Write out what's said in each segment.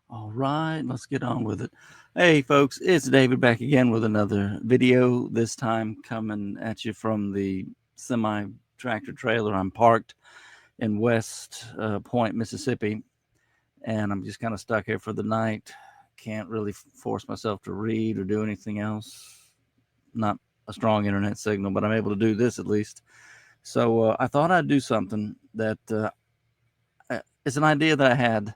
All right, let's get on with it. Hey, folks, it's David back again with another video. This time coming at you from the semi tractor trailer. I'm parked in West Point, Mississippi, and I'm just kind of stuck here for the night. Can't really force myself to read or do anything else. Not a strong internet signal, but I'm able to do this at least. So I thought I'd do something that it's an idea that I had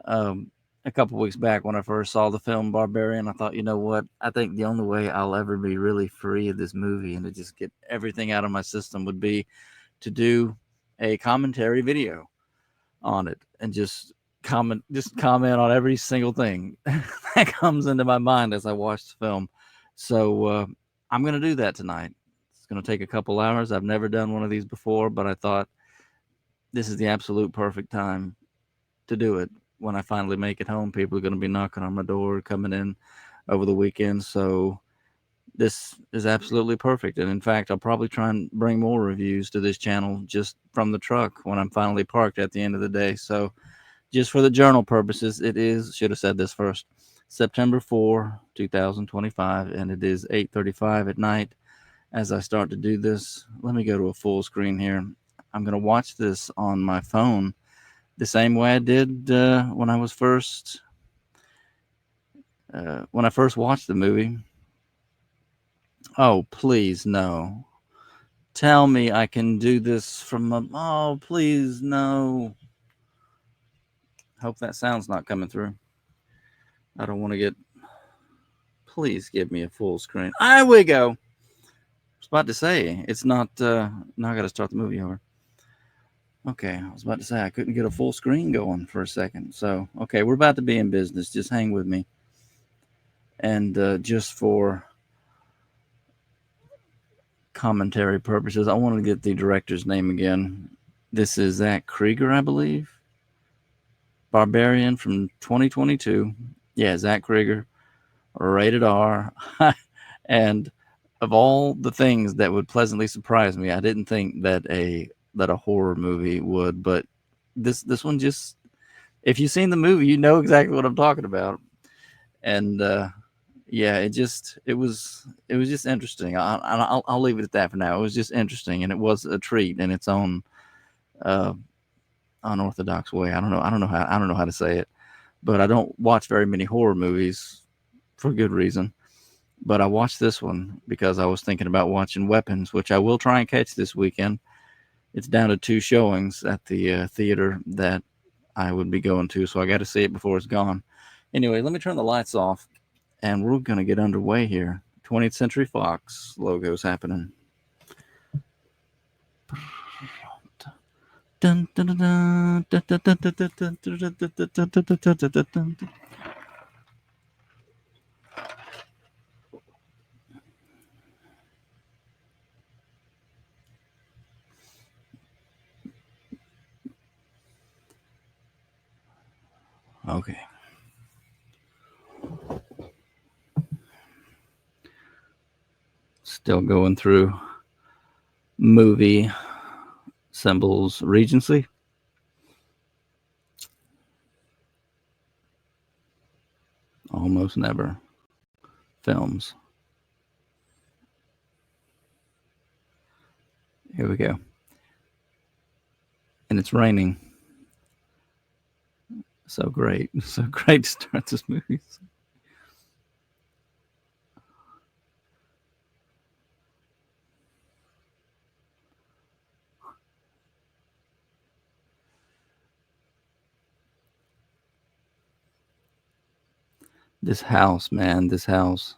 um, a couple weeks back when I first saw the film Barbarian. I thought, you know what? I think the only way I'll ever be really free of this movie and to just get everything out of my system would be to do a commentary video on it and just comment on every single thing that comes into my mind as I watch the film. So I'm going to do that tonight. It's going to take a couple hours. I've never done one of these before, but I thought this is the absolute perfect time to do it. When I finally make it home, people are going to be knocking on my door, coming in over the weekend. So this is absolutely perfect. And in fact, I'll probably try and bring more reviews to this channel just from the truck when I'm finally parked at the end of the day. So just for the journal purposes, it is, should have said this first, September 4, 2025, and it is 8:35 at night as I start to do this. Let me go to a full screen here. I'm going to watch this on my phone the same way I did when I first watched the movie. Oh, please no! Tell me I can do this from a. Oh, please no! Hope that sound's not coming through. I don't want to get. Please give me a full screen. There we go. I was about to say it's not. Now I got to start the movie over. Okay, I was about to say I couldn't get a full screen going for a second. So okay, we're about to be in business. Just hang with me. And just for commentary purposes, I want to get the director's name again. This is Zach Krieger, I believe. Barbarian from 2022. Yeah, Zach Krieger, rated R. And of all the things that would pleasantly surprise me, I didn't think that a horror movie would, but this one just, if you've seen the movie, you know exactly what I'm talking about. And yeah, it was just interesting. I'll leave it at that for now. It was just interesting, and it was a treat in its own uh, unorthodox way. I don't know how to say it, but I don't watch very many horror movies for good reason. But I watched this one because I was thinking about watching Weapons, which I will try and catch this weekend. It's down to two showings at the theater that I would be going to, so I got to see it before it's gone. Anyway, let me turn the lights off, and we're gonna get underway here. 20th Century Fox logo's happening. Dun, dun, dun, dun, dun, dun, dun, dun, dun, dun, dun, dun, dun, dun, dun, dun, dun. Okay. Still going through movie symbols Regency. Almost never films. Here we go. And it's raining. So great. So great to start this movie. This house, man, this house.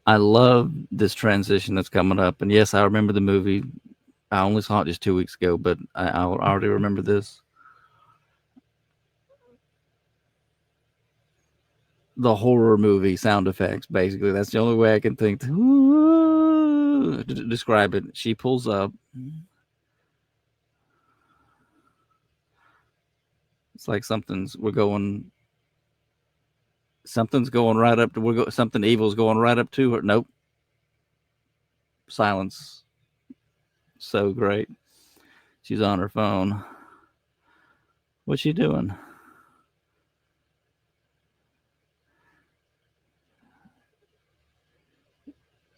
I love this transition that's coming up. And yes, I remember the movie. I only saw it just 2 weeks ago, but I already remember this. The horror movie sound effects, basically. That's the only way I can think to describe it. She pulls up. It's like something's going right up to something evil's going right up to her. Nope. Silence. So great. She's on her phone. What's she doing?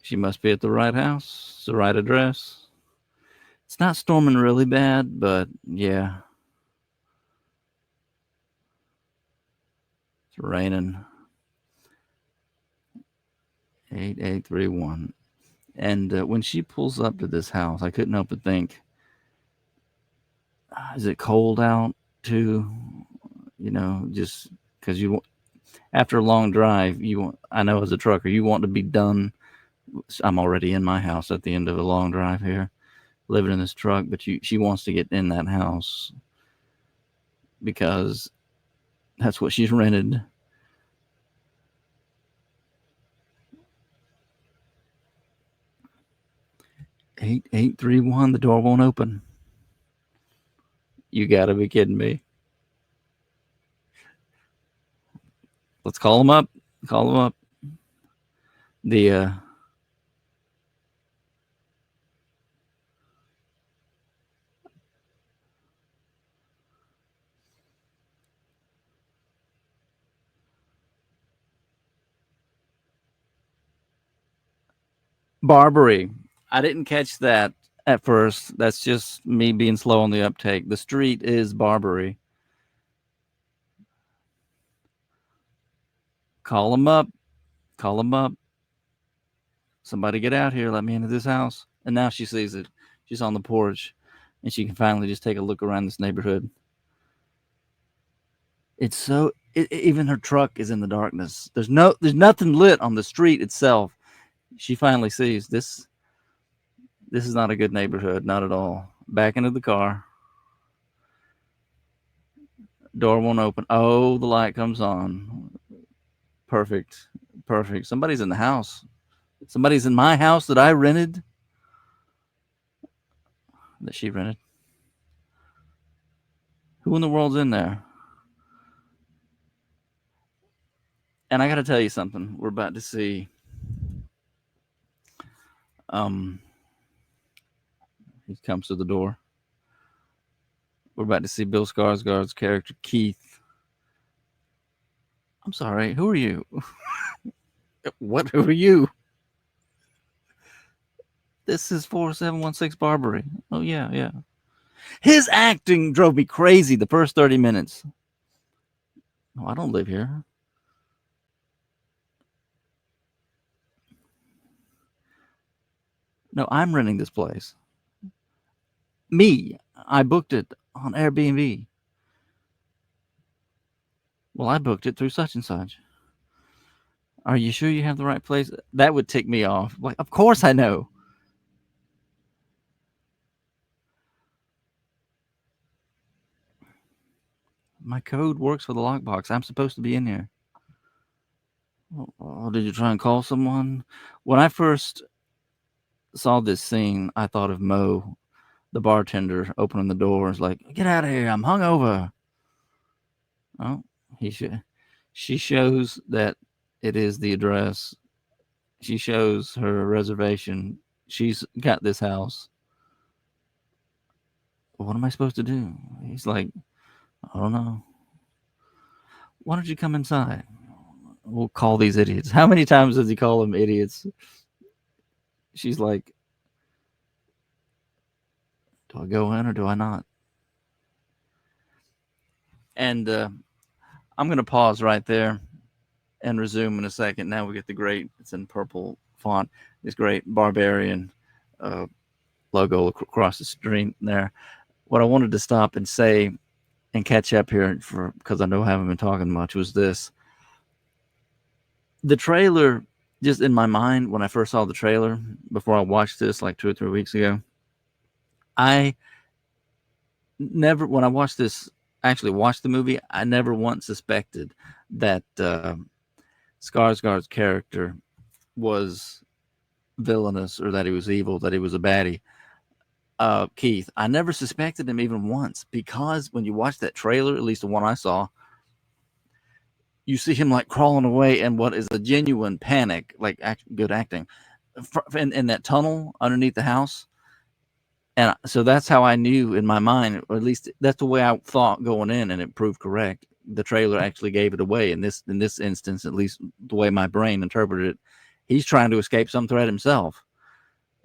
She must be at the right house, the right address. It's not storming really bad, but yeah, it's raining. 8831. And when she pulls up to this house, I couldn't help but think, is it cold out too? You know, just because after a long drive, I know as a trucker, you want to be done. I'm already in my house at the end of a long drive here, living in this truck, but she wants to get in that house because that's what she's rented. 8831. The door won't open. You gotta be kidding me. Let's call them up. Call them up. The Barbary. I didn't catch that at first. That's just me being slow on the uptake. The street is Barbary. Call them up. Call them up. Somebody get out here. Let me into this house. And now she sees it. She's on the porch, and she can finally just take a look around this neighborhood. It's so. Even her truck is in the darkness. There's nothing lit on the street itself. She finally sees this. This is not a good neighborhood, not at all. Back into the car. Door won't open. Oh, the light comes on. Perfect. Perfect. Somebody's in the house. Somebody's in my house that I rented. That she rented. Who in the world's in there? And I got to tell you something. We're about to see. He comes to the door. We're about to see Bill Skarsgård's character Keith. I'm sorry. Who are you? What? Who are you? This is 4716 Barbary. Oh yeah, yeah. His acting drove me crazy the first 30 minutes. No, I don't live here. No, I'm renting this place. Me. I booked it on Airbnb. Well, I booked it through such and such. Are you sure you have the right place? That would tick me off. Like, of course I know. My code works for the lockbox. I'm supposed to be in here. Oh, did you try and call someone? When I first saw this scene, I thought of Mo, the bartender, opening the doors like, "Get out of here! I'm hungover." Oh, he should. She shows that it is the address. She shows her reservation. She's got this house. What am I supposed to do? He's like, I don't know. Why don't you come inside? We'll call these idiots. How many times does he call them idiots? She's like, do I go in or do I not? And I'm going to pause right there and resume in a second. Now we get the great, it's in purple font, this great Barbarian logo across the screen there. What I wanted to stop and say and catch up here for, because I know I haven't been talking much, was this. The trailer, just in my mind, when I first saw the trailer, before I watched this like 2 or 3 weeks ago, I never, when I watched this, actually watched the movie, I never once suspected that Skarsgård's character was villainous or that he was evil, that he was a baddie. Keith, I never suspected him even once, because when you watch that trailer, at least the one I saw, you see him like crawling away in what is a genuine panic, like good acting, in that tunnel underneath the house. And so that's how I knew in my mind, or at least that's the way I thought going in, and it proved correct. The trailer actually gave it away in this instance, at least the way my brain interpreted it. He's trying to escape some threat himself.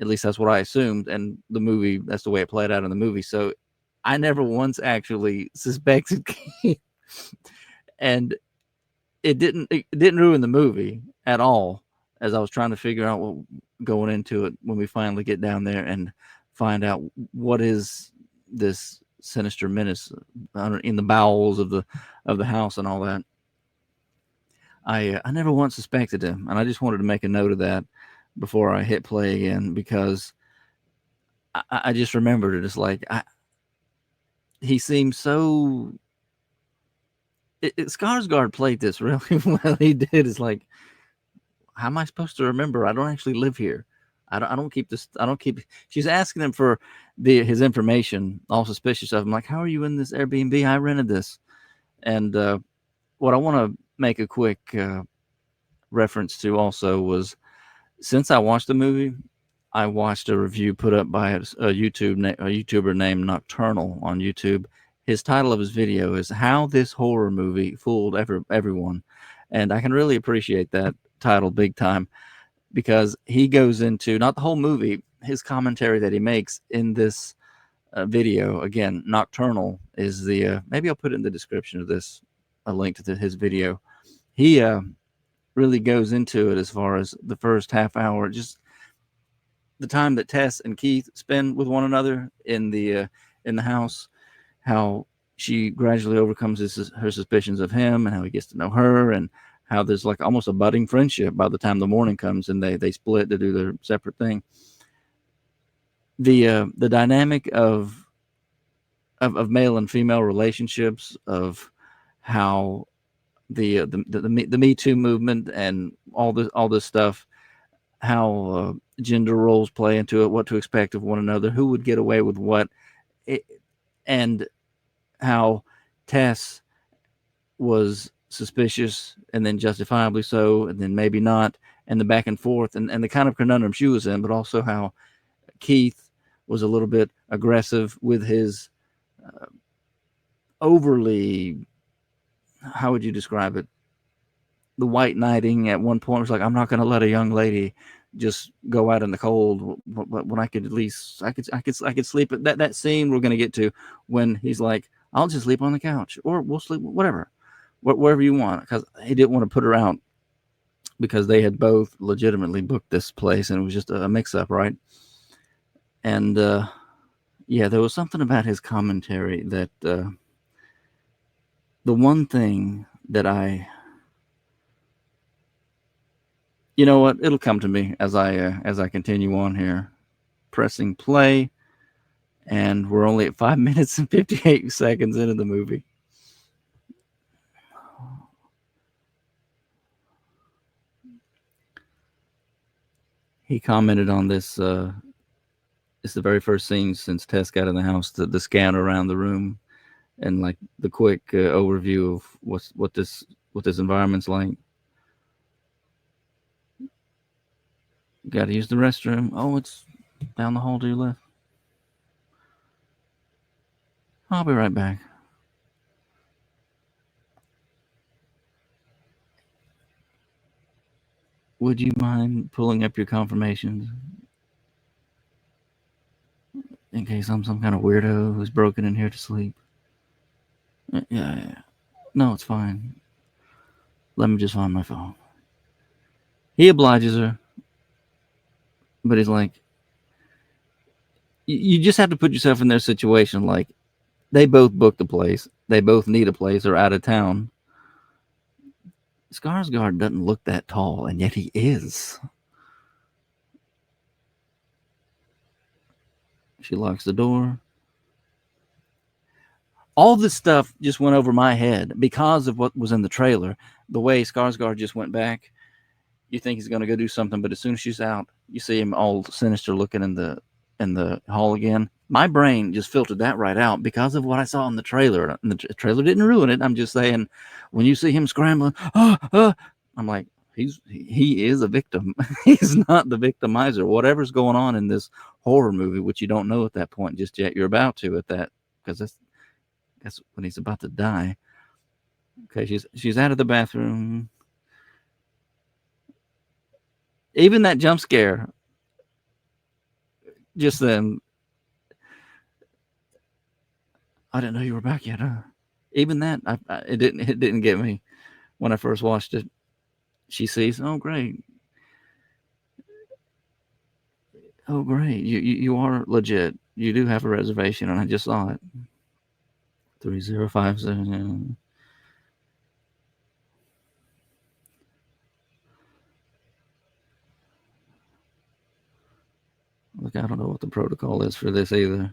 At least that's what I assumed, and the movie, that's the way it played out in the movie. So I never once actually suspected Keith, and it didn't ruin the movie at all. As I was trying to figure out what going into it when we finally get down there and find out what is this sinister menace in the bowels of the house and all that. I never once suspected him, and I just wanted to make a note of that before I hit play again, because I just remembered it. It's like he seems so. Skarsgård played this really well. He did. It's like, how am I supposed to remember? I don't actually live here. I don't keep this. I don't keep. She's asking him for his information, all suspicious of him. Like, how are you in this Airbnb? I rented this. And what I want to make a quick reference to also was, since I watched the movie, I watched a review put up by a YouTuber named Nocturnal on YouTube. His title of his video is "How This Horror Movie Fooled Everyone," and I can really appreciate that title big time, because he goes into, not the whole movie, his commentary that he makes in this video. Again, Nocturnal is the maybe I'll put it in the description of this, a link to his video. He really goes into it as far as the first half hour, just the time that Tess and Keith spend with one another in the house, how she gradually overcomes her suspicions of him, and how he gets to know her, and how there's like almost a budding friendship by the time the morning comes and they split to do their separate thing. The dynamic of male and female relationships, of how the Me Too movement and all this stuff, how gender roles play into it, what to expect of one another, who would get away with what, and how Tess was suspicious and then justifiably so, and then maybe not, and the back and forth, and the kind of conundrum she was in, but also how Keith was a little bit aggressive with his overly, how would you describe it? The white knighting at one point was like, I'm not going to let a young lady just go out in the cold when I could, at least I could sleep. That scene we're going to get to, when he's like, I'll just sleep on the couch, or we'll sleep wherever you want, because he didn't want to put her out, because they had both legitimately booked this place and it was just a mix up, right? And yeah, there was something about his commentary that the one thing that you know what, it'll come to me as I continue on here, pressing play, and we're only at 5 minutes and 58 seconds into the movie. He commented on this. It's the very first scene since Tess got in the house. The scan around the room, and like the quick overview of what this environment's like. Got to use the restroom. Oh, it's down the hall to your left. I'll be right back. Would you mind pulling up your confirmations in case I'm some kind of weirdo who's broken in here to sleep? Yeah. No, it's fine. Let me just find my phone. He obliges her, but he's like, you just have to put yourself in their situation. Like, they both booked a place. They both need a place. They're out of town. Skarsgård doesn't look that tall, and yet he is. She locks the door. All this stuff just went over my head because of what was in the trailer. The way Skarsgård just went back, you think he's going to go do something, but as soon as she's out, you see him all sinister looking in the hall again. My brain just filtered that right out because of what I saw in the trailer. And the trailer didn't ruin it. I'm just saying, when you see him scrambling, I'm like, he is a victim. He's not the victimizer. Whatever's going on in this horror movie, which you don't know at that point just yet, you're about to at that, because that's when he's about to die. Okay, she's out of the bathroom. Even that jump scare, just then. I didn't know you were back yet, huh? Even that, it didn't get me when I first watched it. She sees, oh great, oh great, you are legit. You do have a reservation, and I just saw it. 3057. Look, I don't know what the protocol is for this either.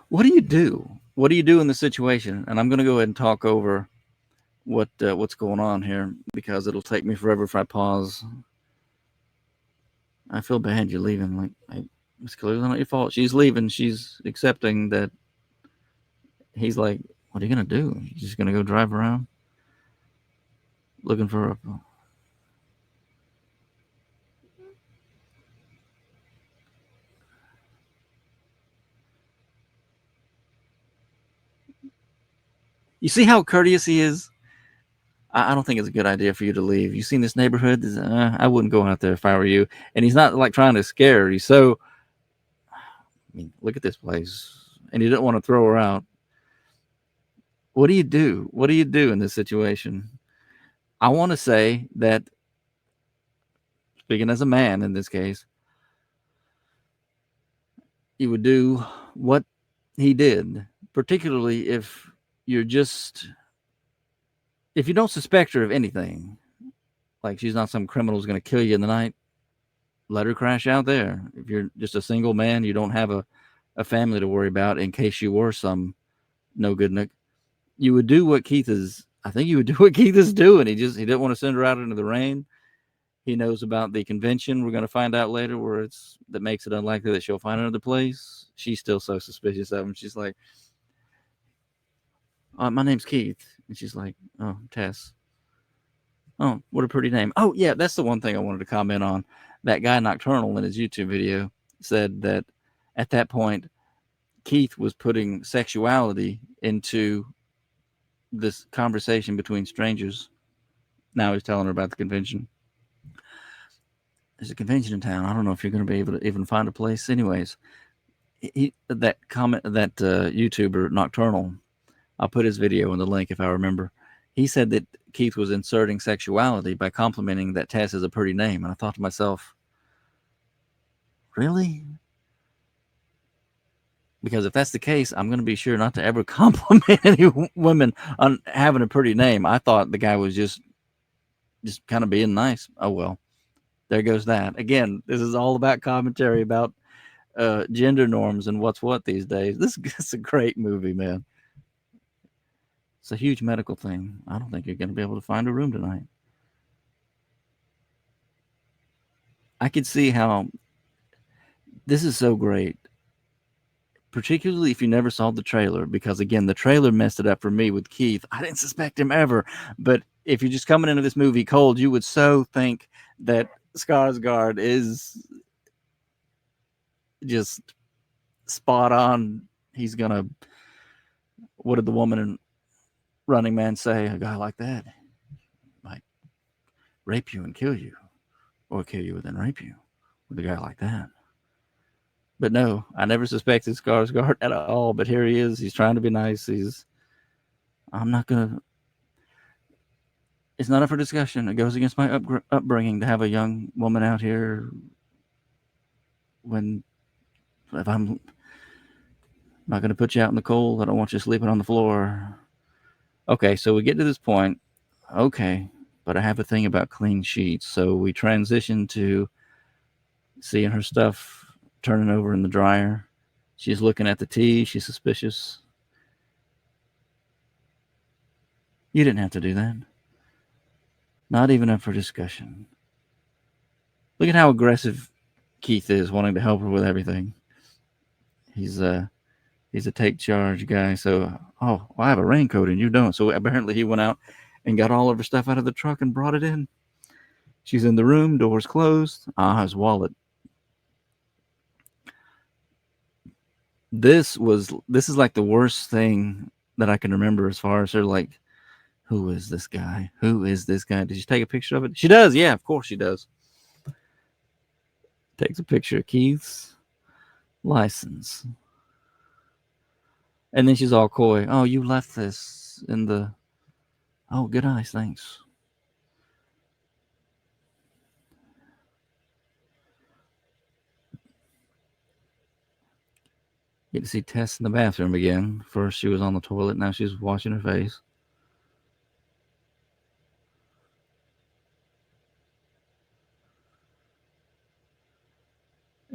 What do you do? What do you do in the situation? And I'm going to go ahead and talk over what's going on here, because it'll take me forever if I pause. I feel bad you're leaving. Like, it's clearly not your fault. She's leaving. She's accepting that. He's like, what are you going to do? You're just going to go drive around looking for a. You see how courteous he is? I don't think it's a good idea for you to leave. You seen this neighborhood? I wouldn't go out there if I were you. And he's not like trying to scare her. He's so. I mean, look at this place. And he didn't want to throw her out. What do you do? What do you do in this situation? I want to say that, speaking as a man in this case, you would do what he did, particularly if you're just. If you don't suspect her of anything, like she's not some criminal who's going to kill you in the night, let her crash out there. If you're just a single man, you don't have a family to worry about in case you were some no good Nick, you would do what Keith is. I think you would do what Keith is doing. He didn't want to send her out into the rain. He knows about the convention. We're going to find out later where that makes it unlikely that she'll find another place. She's still so suspicious of him. She's like, my name's Keith. And she's like, oh, Tess. Oh, what a pretty name. Oh, yeah, that's the one thing I wanted to comment on. That guy Nocturnal in his YouTube video said that at that point, Keith was putting sexuality into this conversation between strangers. Now he's telling her about the convention. There's a convention in town. I don't know if you're going to be able to even find a place. Anyways, that YouTuber Nocturnal, I'll put his video in the link if I remember. He said that Keith was inserting sexuality by complimenting that Tess is a pretty name. And I thought to myself, really? Because if that's the case, I'm going to be sure not to ever compliment any women on having a pretty name. I thought the guy was just kind of being nice. Oh, well, there goes that. Again, this is all about commentary about gender norms and what's what these days. This is a great movie, man. It's a huge medical thing. I don't think you're going to be able to find a room tonight. I could see how this is so great, particularly if you never saw the trailer, because again, the trailer messed it up for me with Keith. I didn't suspect him ever, but if you're just coming into this movie cold, you would so think that Skarsgård is just spot on. He's gonna. What did the woman in Running Man say? A guy like that might rape you and kill you, or kill you and then rape you with a guy like that. But no, I never suspected Skarsgård at all. But here he is. He's trying to be nice. I'm not gonna. It's not up for discussion. It goes against my upbringing to have a young woman out here. If I'm not going to put you out in the cold, I don't want you sleeping on the floor. Okay, so we get to this point. Okay, but I have a thing about clean sheets. So we transition to seeing her stuff turning over in the dryer. She's looking at the tea. She's suspicious. You didn't have to do that. Not even up for discussion. Look at how aggressive Keith is, wanting to help her with everything. He's He's a take charge guy. So, oh, well, I have a raincoat and you don't. So apparently he went out and got all of her stuff out of the truck and brought it in. She's in the room, doors closed. Ah, his wallet. This is like the worst thing that I can remember as far as her like, who is this guy? Who is this guy? Did she take a picture of it? She does, yeah, of course she does. Takes a picture of Keith's license. And then she's all coy. Oh, you left this in the. Oh, good eyes, thanks. Get to see Tess in the bathroom again. First she was on the toilet, now she's washing her face.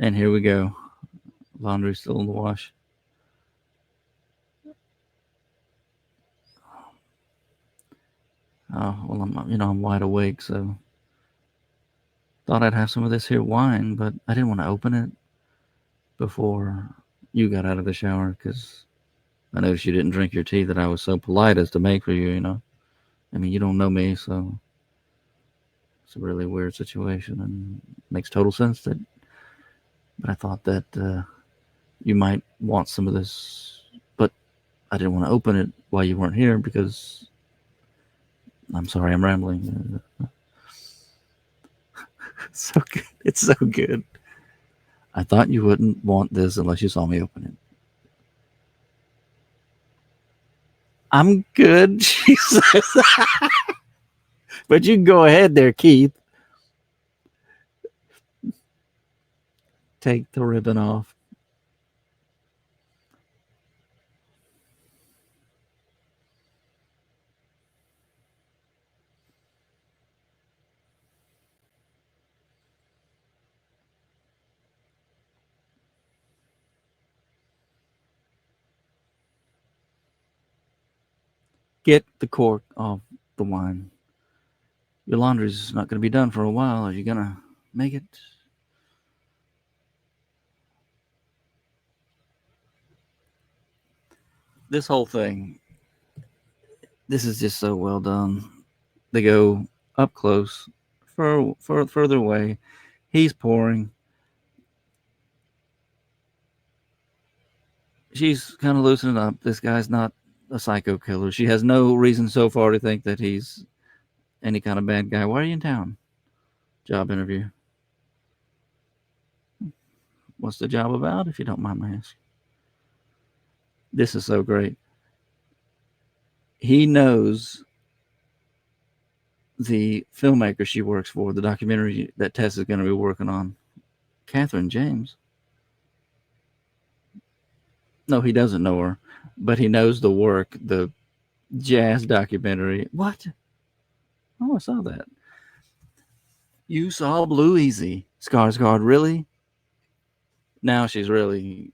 And here we go. Laundry's still in the wash. Oh, well, I'm wide awake, so thought I'd have some of this here wine, but I didn't want to open it before you got out of the shower because I noticed you didn't drink your tea that I was so polite as to make for you, I mean, you don't know me, so it's a really weird situation and makes total sense but I thought that you might want some of this, but I didn't want to open it while you weren't here because I'm sorry, I'm rambling. So good. It's so good. I thought you wouldn't want this unless you saw me open it. I'm good, she says. But you can go ahead there, Keith. Take the ribbon off. Get the cork off the wine. Your laundry's not going to be done for a while. Are you going to make it? This whole thing, this is just so well done. They go up close, further away. He's pouring. She's kind of loosening up. This guy's not a psycho killer. She has no reason so far to think that he's any kind of bad guy. Why are you in town? Job interview. What's the job about, if you don't mind my asking? This is so great. He knows the filmmaker she works for, the documentary that Tess is going to be working on. Catherine James. No, he doesn't know her, but he knows the work, the jazz documentary. What? Oh, I saw that. You saw Blue Easy. Skarsgård, really? Now she's really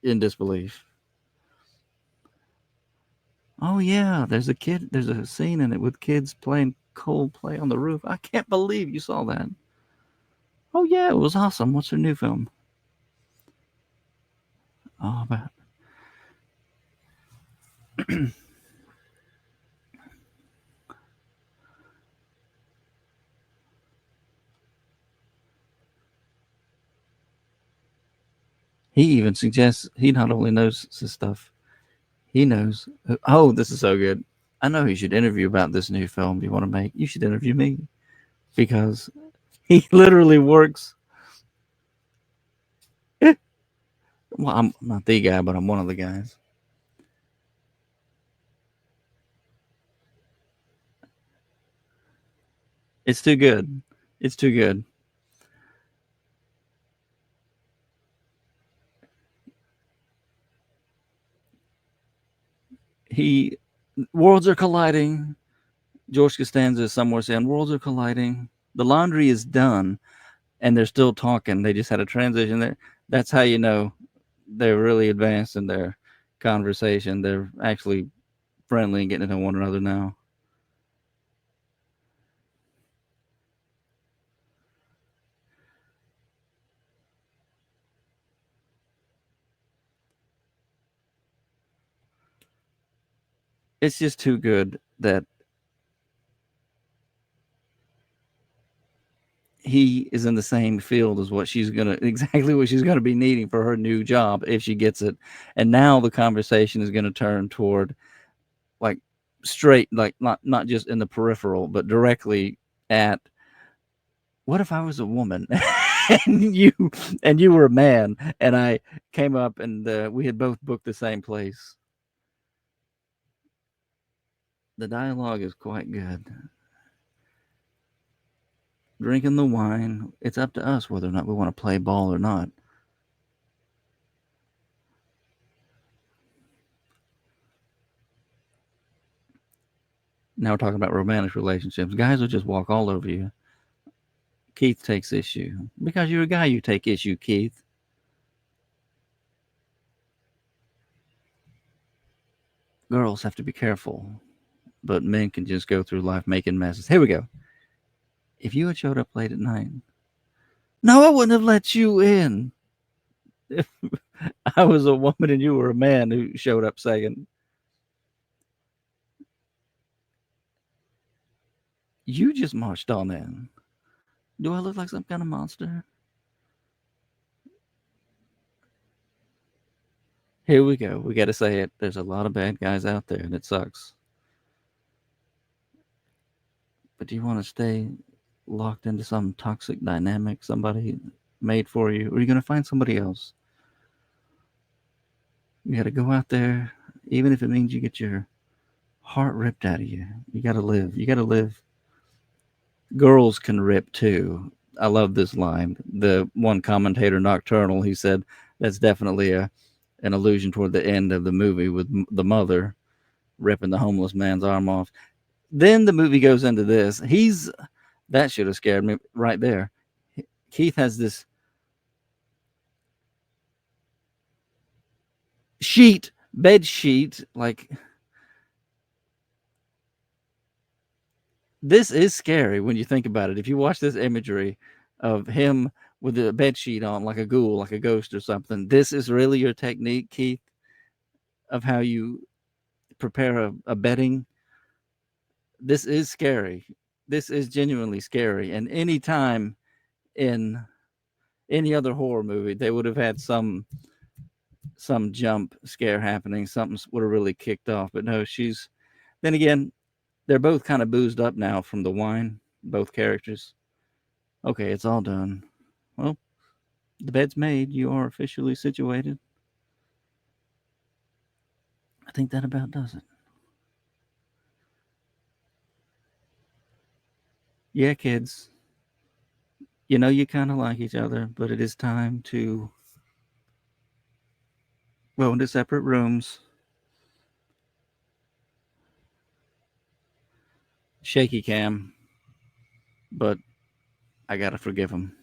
in disbelief. Oh yeah, there's a scene in it with kids playing Coldplay on the roof. I can't believe you saw that. Oh yeah, it was awesome. What's her new film? Oh, but he even suggests he not only knows his stuff, he knows. Oh, this is so good. I know he should interview about this new film you want to make. You should interview me because he literally works. Well, I'm not the guy, but I'm one of the guys. It's too good. It's too good. He Worlds are colliding. George Costanza is somewhere saying worlds are colliding. The laundry is done, and they're still talking. They just had a transition there. That's how you know they're really advanced in their conversation. They're actually friendly and getting to know one another now. It's just too good that he is in the same field as what she's gonna exactly what she's gonna be needing for her new job if she gets it. And now the conversation is gonna turn toward like straight, like not just in the peripheral, but directly at what if I was a woman and you were a man and I came up and we had both booked the same place. The dialogue is quite good. Drinking the wine, it's up to us whether or not we want to play ball or not. Now we're talking about romantic relationships. Guys will just walk all over you. Keith takes issue. Because you're a guy, you take issue, Keith. Girls have to be careful, but men can just go through life making messes. Here we go. If you had showed up late at night, no, I wouldn't have let you in. If I was a woman and you were a man who showed up saying, you just marched on in. Do I look like some kind of monster? Here we go. We got to say it. There's a lot of bad guys out there, and it sucks. But do you want to stay locked into some toxic dynamic somebody made for you? Or are you going to find somebody else? You got to go out there, even if it means you get your heart ripped out of you. You got to live. You got to live. Girls can rip too. I love this line. The one commentator, Nocturnal, he said that's definitely an allusion toward the end of the movie with the mother ripping the homeless man's arm off. Then the movie goes into this. That should have scared me right there. Keith has this bed sheet, like this is scary when you think about it. If you watch this imagery of him with a bed sheet on, like a ghoul, like a ghost or something, this is really your technique, Keith, of how you prepare a bedding. This is scary. This is genuinely scary. And any time in any other horror movie, they would have had some jump scare happening. Something would have really kicked off. But no, then again, they're both kind of boozed up now from the wine, both characters. Okay, it's all done. Well, the bed's made. You are officially situated. I think that about does it. Yeah, kids, you know you kind of like each other, but it is time to go into separate rooms. Shaky cam, but I gotta forgive him.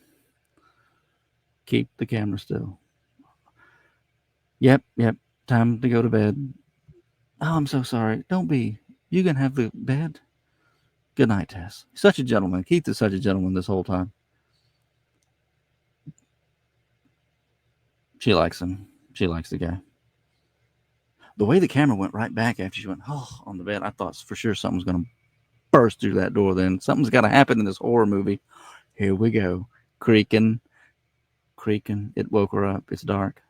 Keep the camera still. Yep, yep. Time to go to bed. Oh, I'm so sorry. Don't be. You can have the bed. Good night, Tess. Such a gentleman. Keith is such a gentleman this whole time. She likes him. She likes the guy. The way the camera went right back after she went, oh, on the bed, I thought for sure something was going to burst through that door then. Something's got to happen in this horror movie. Here we go. Creaking. It woke her up. It's dark.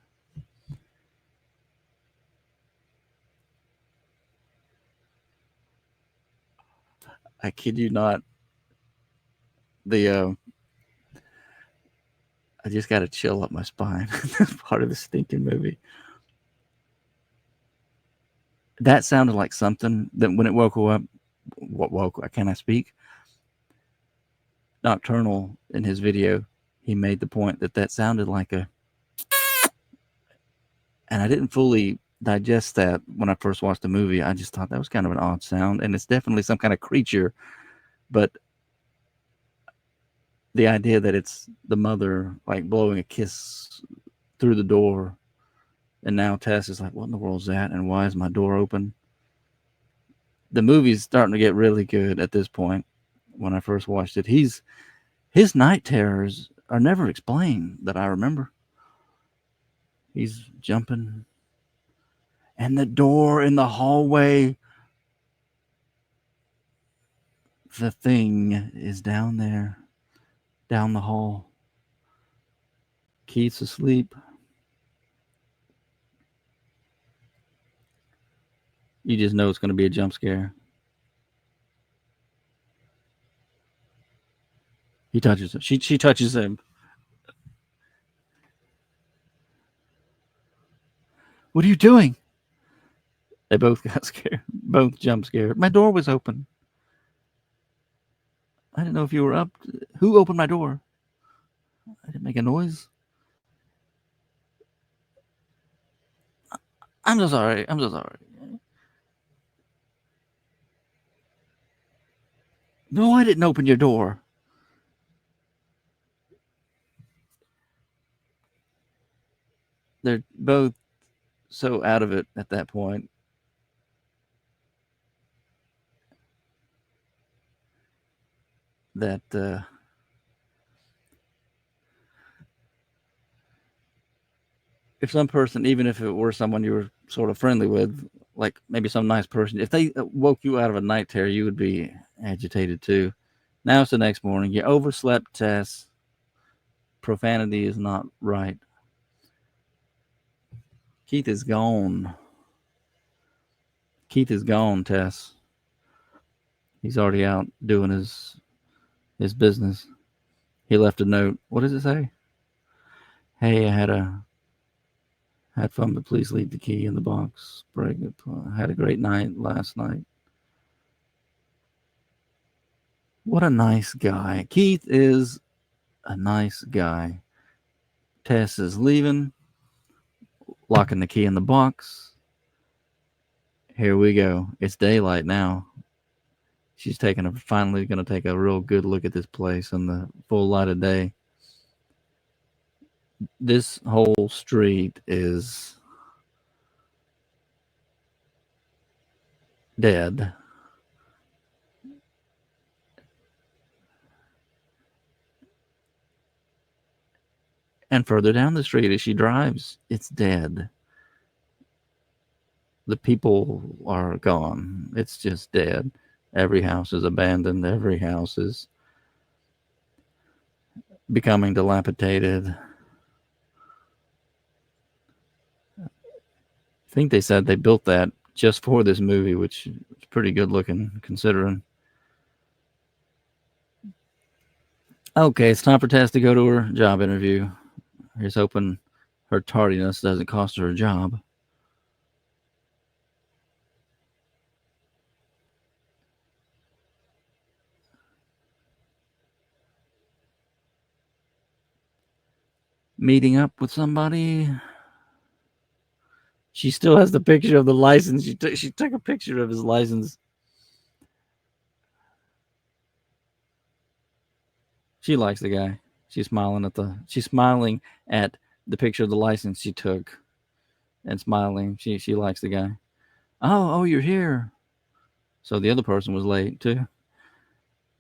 I kid you not. I just got to chill up my spine. That's part of the stinking movie. That sounded like something that when it woke her up, can I speak? Nocturnal in his video, he made the point that sounded like and I didn't fully digest that when I first watched the movie. I just thought that was kind of an odd sound, and it's definitely some kind of creature, but the idea that it's the mother like blowing a kiss through the door, and now Tess is like, what in the world is that, and why is my door open? The movie's starting to get really good at this point. When I first watched it, his night terrors are never explained that I remember. He's jumping, and the door in the hallway The thing is down there, down the hall. Keith's asleep. You just know it's going to be a jump scare. He touches her. She touches him. What are you doing? They both got scared. Both jump scared. My door was open. I didn't know if you were up. Who opened my door? I didn't make a noise. I'm so sorry. I'm so sorry. No, I didn't open your door. They're both so out of it at that point. That if some person, even if it were someone you were sort of friendly with, like maybe some nice person, if they woke you out of a night terror, you would be agitated too. Now it's the next morning. You overslept, Tess. Profanity is not right. Keith is gone. Keith is gone, Tess. He's already out doing his business. He left a note. What does it say? Hey, I had fun, but please leave the key in the box. Had a great night last night. What a nice guy. Keith is a nice guy. Tess is leaving, locking the key in the box. Here we go. It's daylight now. She's finally going to take a real good look at this place in the full light of day. This whole street is dead. And further down the street as she drives, it's dead. The people are gone. It's just dead. Every house is abandoned. Every house is becoming dilapidated. I think they said they built that just for this movie, which is pretty good looking considering. Okay, it's time for Tess to go to her job interview. Here's hoping her tardiness doesn't cost her a job. Meeting up with somebody. She still has the picture of the license. She took a picture of his license. She likes the guy. She's smiling at the picture of the license she took and smiling. She likes the guy. Oh, you're here. So the other person was late too.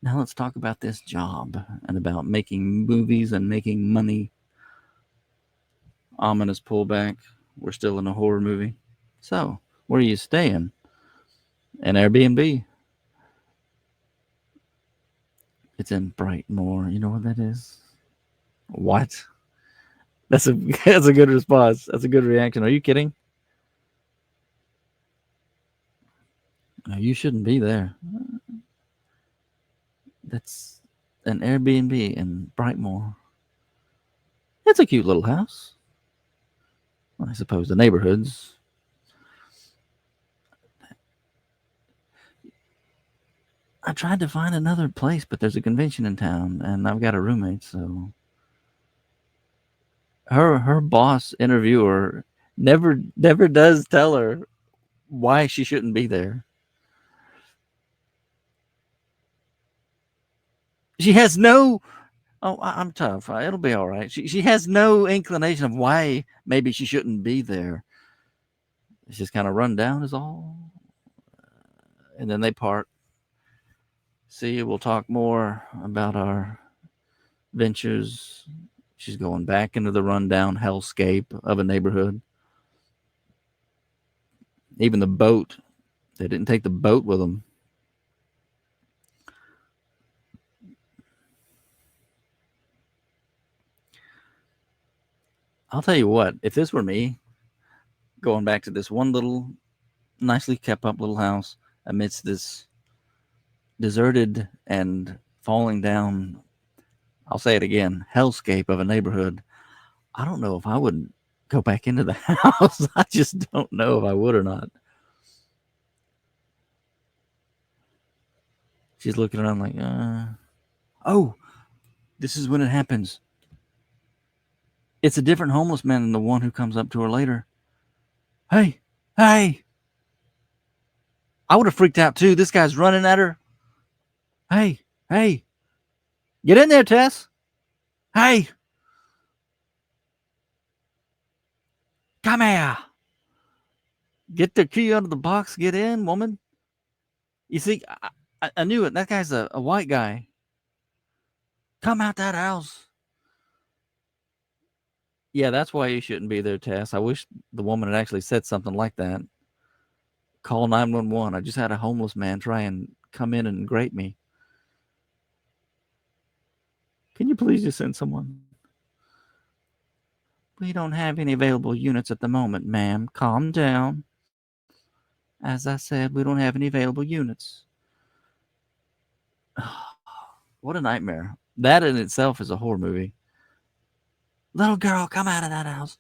Now let's talk about this job and about making movies and making money. Ominous pullback. We're still in a horror movie. So, where are you staying? An Airbnb. It's in Brightmoor. You know what that is? What? That's a good response. That's a good reaction. Are you kidding? No, you shouldn't be there. That's an Airbnb in Brightmoor. It's a cute little house. I suppose the neighborhoods. I tried to find another place, but there's a convention in town, and I've got a roommate, so her boss interviewer never does tell her why she shouldn't be there. She has no. Oh, I'm tough. It'll be all right. She has no inclination of why maybe she shouldn't be there. It's just kind of run down is all. And then they part. See, we'll talk more about our ventures. She's going back into the rundown hellscape of a neighborhood. Even the boat, they didn't take the boat with them. I'll tell you what, if this were me, going back to this one little nicely kept up little house amidst this deserted and falling down, I'll say it again, hellscape of a neighborhood, I don't know if I would go back into the house. I just don't know if I would or not. She's looking around like, oh, this is when it happens. It's a different homeless man than the one who comes up to her later. Hey, hey. I would have freaked out too. This guy's running at her. Hey, hey. Get in there, Tess. Hey. Come here. Get the key out of the box. Get in, woman. You see, I knew it. That guy's a white guy. Come out that house. Yeah, that's why you shouldn't be there, Tess. I wish the woman had actually said something like that. Call 911. I just had a homeless man try and come in and grape me. Can you please just send someone? We don't have any available units at the moment, ma'am. Calm down. As I said, we don't have any available units. What a nightmare. That in itself is a horror movie. Little girl, come out of that house.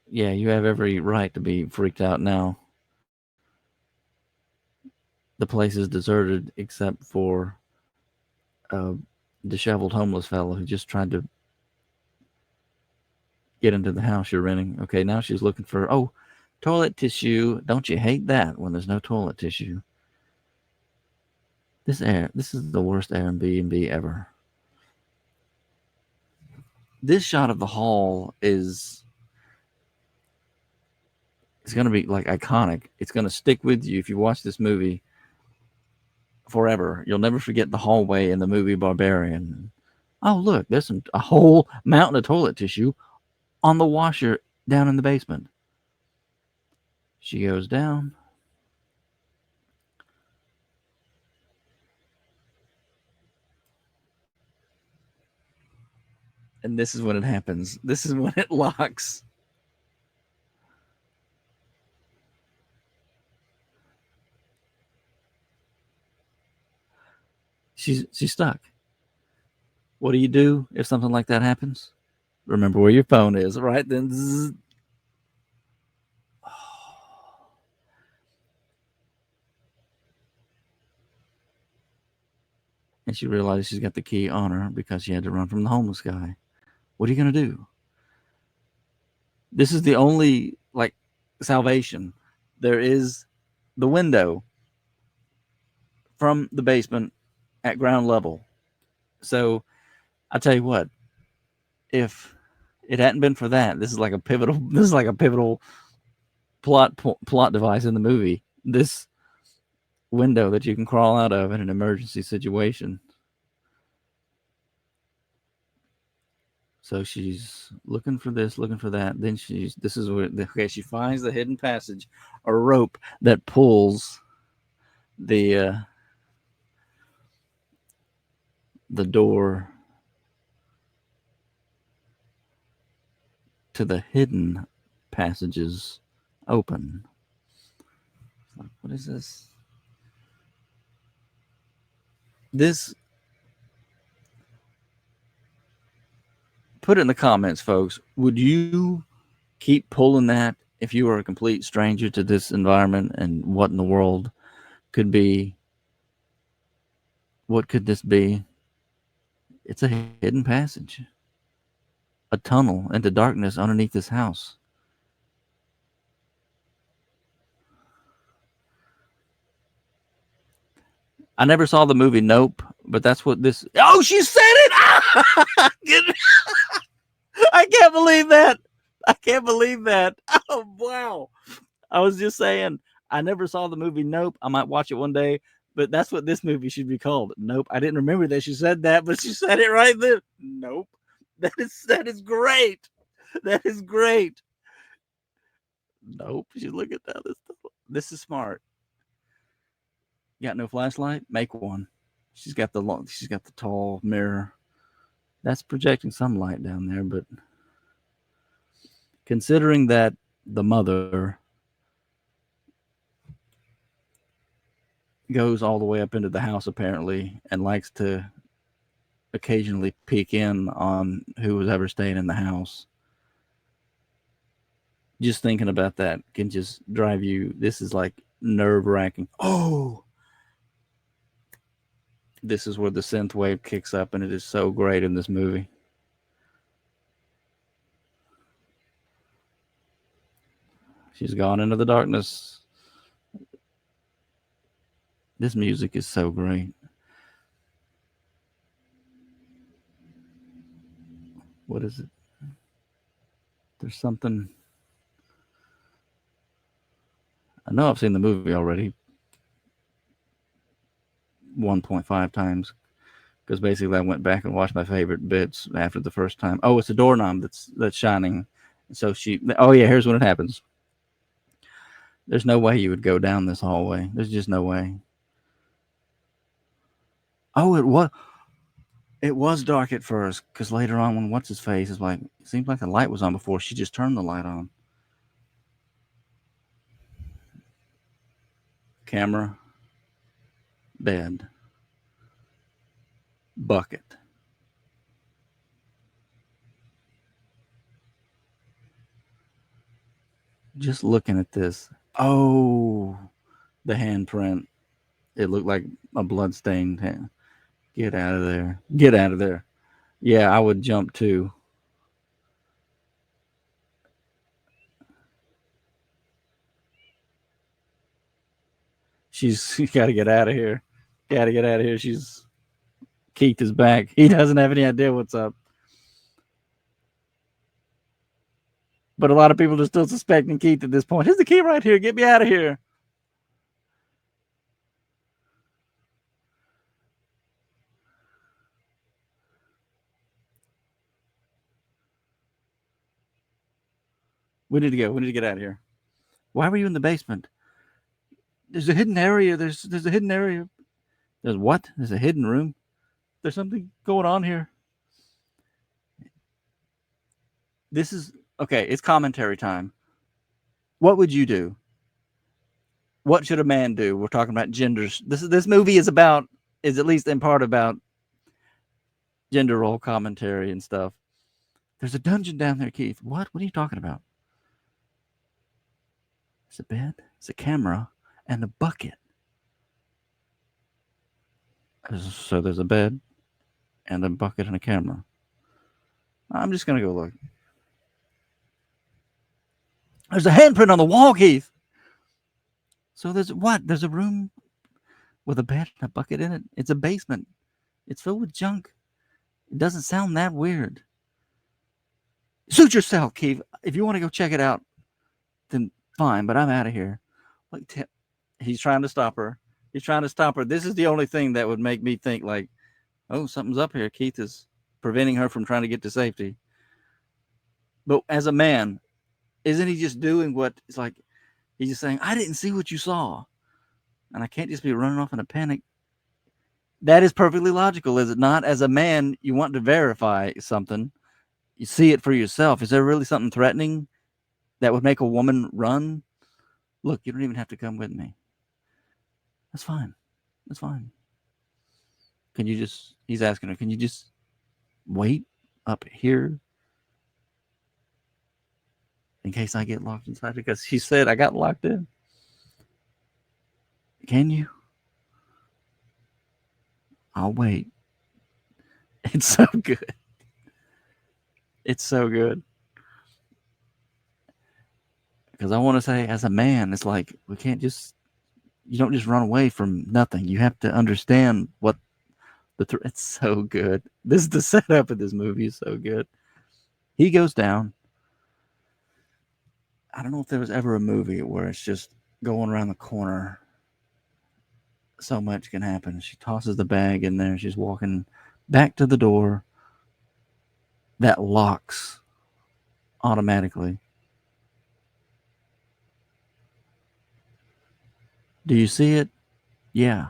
Yeah, you have every right to be freaked out now. The place is deserted except for a disheveled homeless fellow who just tried to get into the house you're renting. Okay, now she's looking for, oh, toilet tissue. Don't you hate that when there's no toilet tissue? This is the worst Airbnb ever. This shot of the hall is it's going to be like iconic. It's going to stick with you if you watch this movie forever. You'll never forget the hallway in the movie Barbarian. Oh, look, there's a whole mountain of toilet tissue on the washer down in the basement. She goes down. And this is when it happens. This is when it locks. She's stuck. What do you do if something like that happens? Remember where your phone is, right? Then zzz. And she realizes she's got the key on her because she had to run from the homeless guy. What are you going to do? This is the only like salvation. There is the window from the basement at ground level. So I tell you what, if it hadn't been for that, this is like a pivotal. This is like a pivotal plot device in the movie. This window that you can crawl out of in an emergency situation. So she's looking for this, looking for that. Then this is where okay, she finds the hidden passage, a rope that pulls the door to the hidden passages open. What is this? This put it in the comments, folks. Would you keep pulling that if you were a complete stranger to this environment? And what in the world could be? What could this be? It's a hidden passage, a tunnel into darkness underneath this house. I never saw the movie Nope, but that's what this. Oh, she said it! I can't believe that. I can't believe that. Oh, wow. I was just saying, I never saw the movie Nope. I might watch it one day, but that's what this movie should be called. Nope. I didn't remember that she said that, but she said it right there. Nope. That is great. That is great. Nope. She's looking at that. This is smart. Got no flashlight? Make one. She's got the tall mirror. That's projecting some light down there, but considering that the mother goes all the way up into the house apparently and likes to occasionally peek in on who was ever staying in the house. Just thinking about that can just drive you. This is like nerve wracking. Oh, this is where the synth wave kicks up, and it is so great in this movie. She's gone into the darkness. This music is so great. What is it? There's something. I know I've seen the movie already 1.5 times because basically I went back and watched my favorite bits after the first time. Oh, it's a doorknob that's shining. So she. Oh yeah, here's when it happens. There's no way you would go down this hallway. There's just no way. Oh, it was dark at first because later on when what's his face is like, it seems like the light was on before she just turned the light on. Camera, bed, bucket. Just looking at this. Oh, the handprint. It looked like a bloodstained hand. Get out of there. Get out of there. Yeah, I would jump too. She's got to get out of here. Got to get out of here. Keith is back. He doesn't have any idea what's up. But a lot of people are still suspecting Keith at this point. Here's the key right here. Get me out of here. We need to go. We need to get out of here. Why were you in the basement? There's a hidden area. There's a hidden area. There's what? There's a hidden room. There's something going on here. This is okay. It's commentary time. What would you do? What should a man do? We're talking about genders. This movie is at least in part about gender role commentary and stuff. There's a dungeon down there, Keith. What? What are you talking about? It's a bed. It's a camera and a bucket. So there's a bed and a bucket and a camera. I'm just gonna go look. There's a handprint on the wall, Keith. So there's what? There's a room with a bed and a bucket in it. It's a basement. It's filled with junk. It doesn't sound that weird. Suit yourself, Keith. If you want to go check it out, then fine. But I'm out of here. Like, he's trying to stop her. He's trying to stop her. This is the only thing that would make me think like, oh, something's up here. Keith is preventing her from trying to get to safety. But as a man, isn't he just doing what it's like? He's just saying, I didn't see what you saw. And I can't just be running off in a panic. That is perfectly logical, is it not? As a man, you want to verify something. You see it for yourself. Is there really something threatening that would make a woman run? Look, you don't even have to come with me. That's fine. That's fine. Can you just, he's asking her, can you just wait up here in case I get locked inside? Because she said I got locked in. Can you? I'll wait. It's so good. It's so good. Because I want to say, as a man, it's like we can't just, you don't just run away from nothing. You have to understand what it's so good. This is the setup of this movie is so good. He goes down. I don't know if there was ever a movie where it's just going around the corner. So much can happen. She tosses the bag in there. She's walking back to the door that locks automatically. Do you see it? Yeah.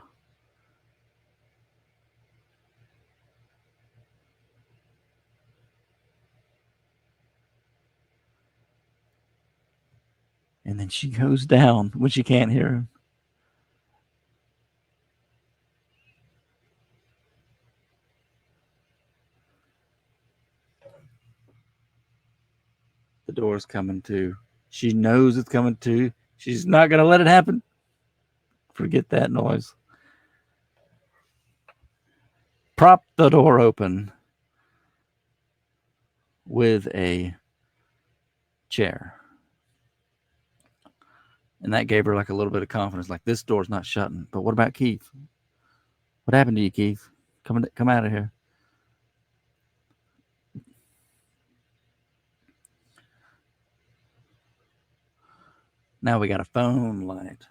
And then she goes down when she can't hear him. The door's coming to. She knows it's coming to. She's not going to let it happen. Forget that noise. Prop the door open with a chair. And that gave her like a little bit of confidence. Like, this door's not shutting. But what about Keith? What happened to you, Keith? Come out of here. Now we got a phone light.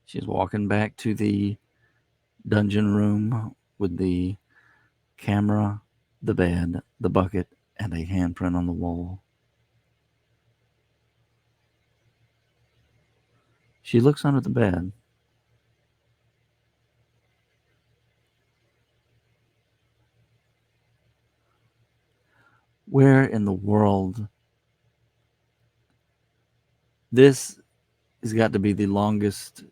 She's walking back to the dungeon room with the camera, the bed, the bucket, and a handprint on the wall. She looks under the bed. Where in the world? This has got to be the longest,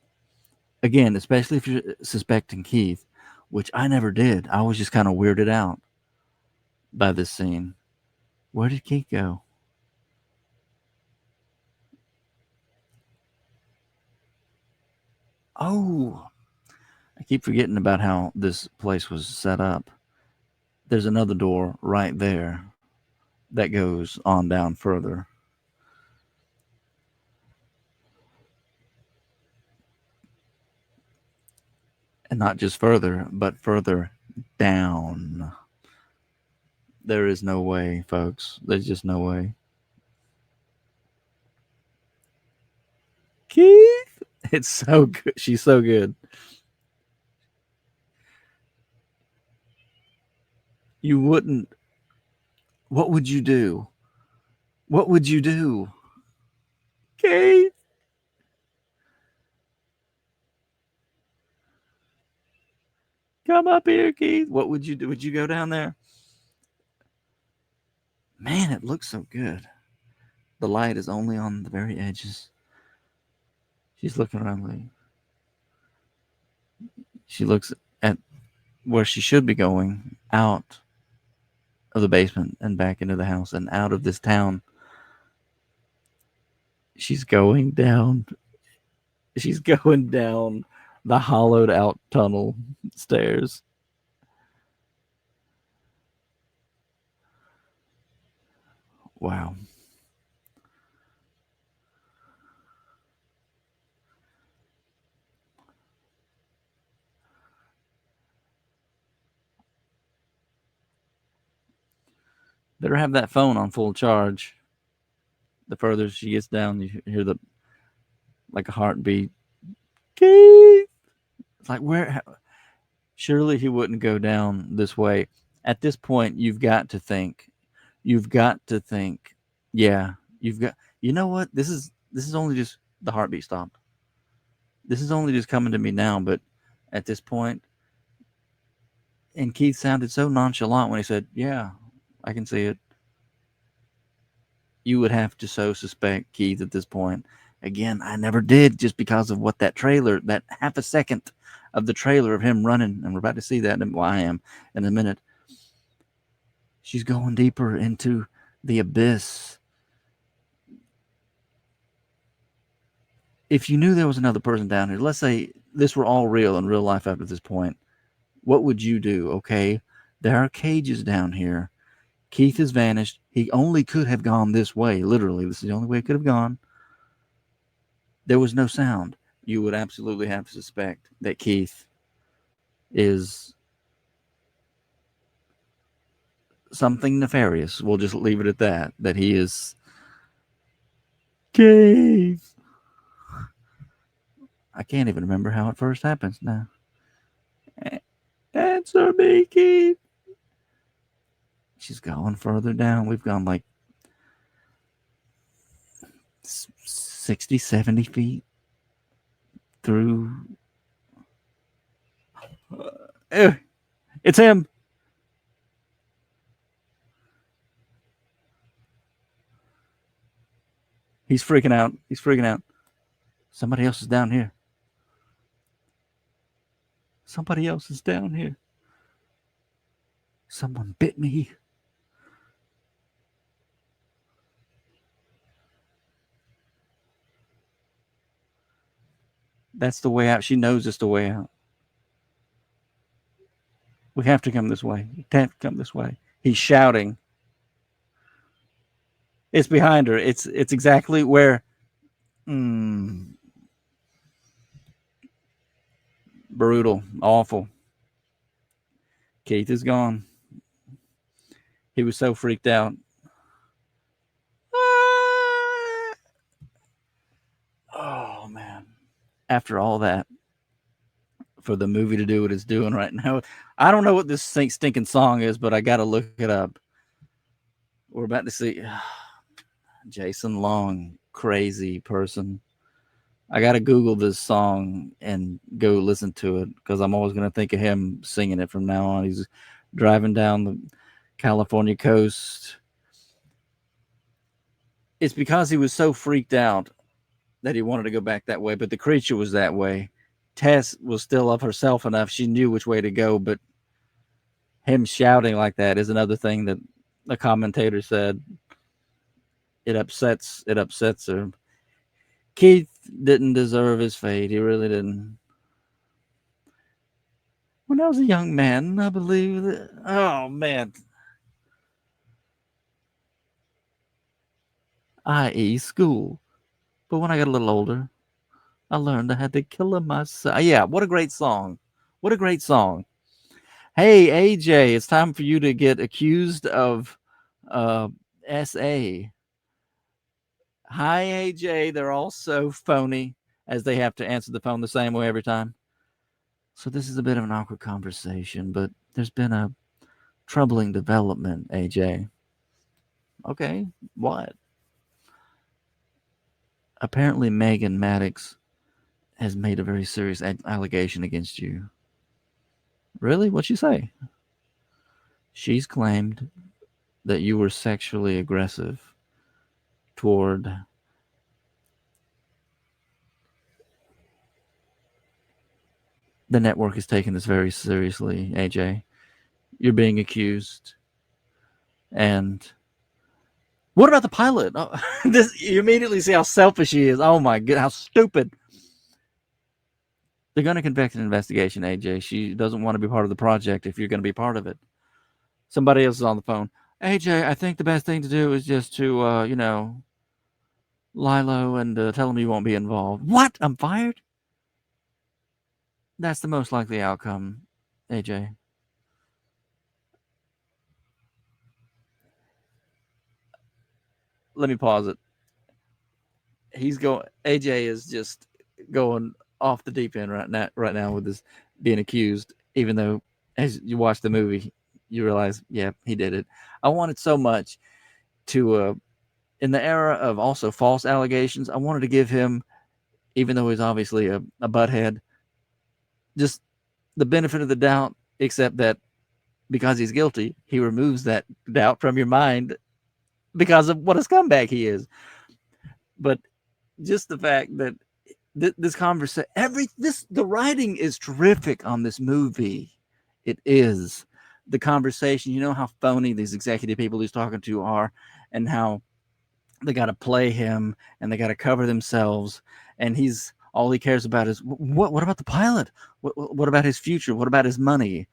again, especially if you're suspecting Keith, which I never did. I was just kind of weirded out by this scene. Where did Keith go? Oh, I keep forgetting about how this place was set up. There's another door right there that goes on down further. And not just further, but further down. There is no way, folks. There's just no way. Keith! It's so good. She's so good. You wouldn't. What would you do? What would you do? Keith! Come up here, Keith. What would you do? Would you go down there? Man, it looks so good. The light is only on the very edges. She's looking around. She looks at where she should be going, out of the basement and back into the house and out of this town. She's going down. She's going down the hollowed out tunnel stairs. Wow. Better have that phone on full charge. The further she gets down, you hear the like a heartbeat. Keith! It's like, where? Surely he wouldn't go down this way. At this point, you've got to think. Yeah, you've got. You know what? This is only just the heartbeat stopped. This is only just coming to me now, but at this point, and Keith sounded so nonchalant when he said, "Yeah, I can see it." You would have to so suspect Keith at this point. Again, I never did, just because of what that trailer, that half a second of the trailer of him running, and we're about to see that. Well, I am in a minute. She's going deeper into the abyss. If you knew there was another person down here, let's say this were all real in real life after this point, what would you do? Okay, there are cages down here. Keith has vanished. He only could have gone this way. Literally, this is the only way he could have gone. There was no sound. You would absolutely have to suspect that Keith is something nefarious. We'll just leave it at that. That he is Keith. I can't even remember how it first happens now. Answer me, Keith. She's going further down. We've gone like 60, 70 feet through It's him. He's freaking out. He's freaking out. Somebody else is down here. Somebody else is down here. Someone bit me. That's the way out. She knows it's the way out. We have to come this way. We have to come this way. He's shouting. It's behind her. It's exactly where. Brutal. Awful. Keith is gone. He was so freaked out. Oh, man. After all that, for the movie to do what it's doing right now, I don't know what this stinking song is, but I got to look it up. We're about to see Jason Long, crazy person. I got to Google this song and go listen to it because I'm always going to think of him singing it from now on. He's driving down the California coast. It's because he was so freaked out that he wanted to go back that way, but the creature was that way. Tess was still of herself enough. She knew which way to go, but him shouting like that is another thing that a commentator said. It upsets her. Keith didn't deserve his fate. He really didn't. When I was a young man, I believe that. Oh, man. I.e., school. But when I got a little older, I learned I had to kill him myself. Yeah, what a great song. What a great song. Hey, AJ, it's time for you to get accused of SA. Hi, AJ. They're all so phony as they have to answer the phone the same way every time. So this is a bit of an awkward conversation, but there's been a troubling development, AJ. Okay, what? Apparently, Megan Maddox has made a very serious allegation against you. Really? What'd she say? She's claimed that you were sexually aggressive toward the network is taking this very seriously, AJ. You're being accused. And what about the pilot? Oh, you immediately see how selfish he is. Oh my god, how stupid. They're going to conduct an investigation, AJ. She doesn't want to be part of the project if you're going to be part of it. Somebody else is on the phone. AJ, I think the best thing to do is just to, lie low and tell him you won't be involved. What? I'm fired? That's the most likely outcome, AJ. Let me pause it. AJ is just going off the deep end right now with this being accused, even though as you watch the movie, you realize, yeah, he did it. I wanted so much to, in the era of also false allegations, I wanted to give him, even though he's obviously a butthead, just the benefit of the doubt, except that because he's guilty, he removes that doubt from your mind because of what a scumbag he is. But just the fact that this conversation, the writing is terrific on this movie. It is. The conversation, you know how phony these executive people he's talking to are, and how they got to play him and they got to cover themselves, and all he cares about is what about the pilot? What about his future? What about his money?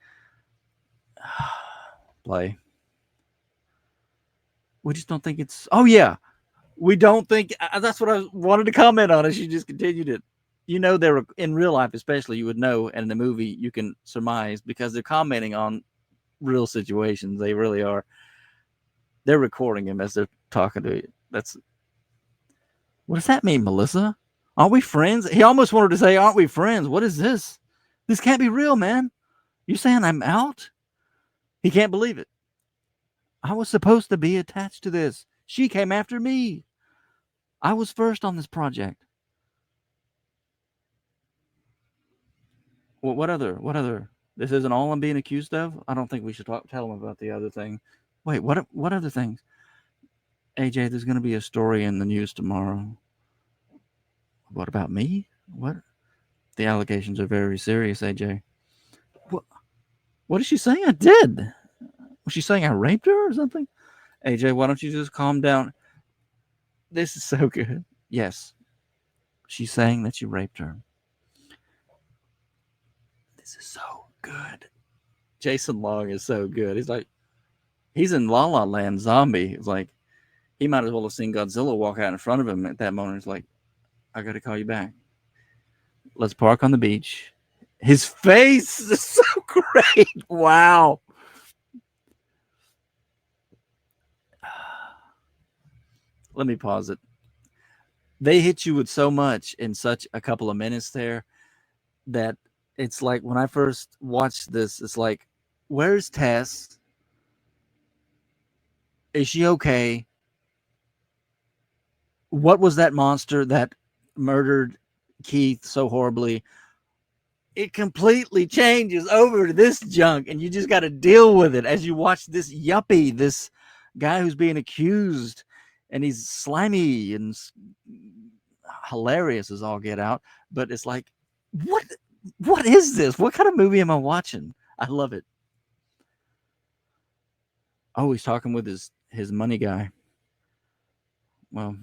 Play. We just don't think it's. Oh yeah, we don't think. That's what I wanted to comment on. And she just continued it. You know, they're in real life, especially. You would know, and in the movie, you can surmise because they're commenting on real situations. They really are. They're recording him as they're talking to you. What does that mean, Melissa? Aren't we friends? He almost wanted to say, "Aren't we friends?" What is this? This can't be real, man. You saying I'm out? He can't believe it. I was supposed to be attached to this. She came after me. I was first on this project. What other? What other? This isn't all I'm being accused of. I don't think we should tell him about the other thing. Wait, what other things? AJ, there's going to be a story in the news tomorrow. What about me? What? The allegations are very serious, AJ. What? What is she saying? I did. Was she saying I raped her or something? AJ, why don't you just calm down? This is so good. Yes, she's saying that you raped her. This is so good. Jason Long is so good. He's in La La Land zombie. It's like, he might as well have seen Godzilla walk out in front of him at that moment. It's like, I got to call you back. Let's park on the beach. His face is so great. Wow. Let me pause it. They hit you with so much in such a couple of minutes there that it's like, when I first watched this, it's like, where's Tess? Is she okay? What was that monster that murdered Keith so horribly? It completely changes over to this junk, and you just got to deal with it as you watch this yuppie, this guy who's being accused, and he's slimy and hilarious as all get out. But it's like, what? What is this? What kind of movie am I watching? I love it. Oh, he's talking with his money guy. Well,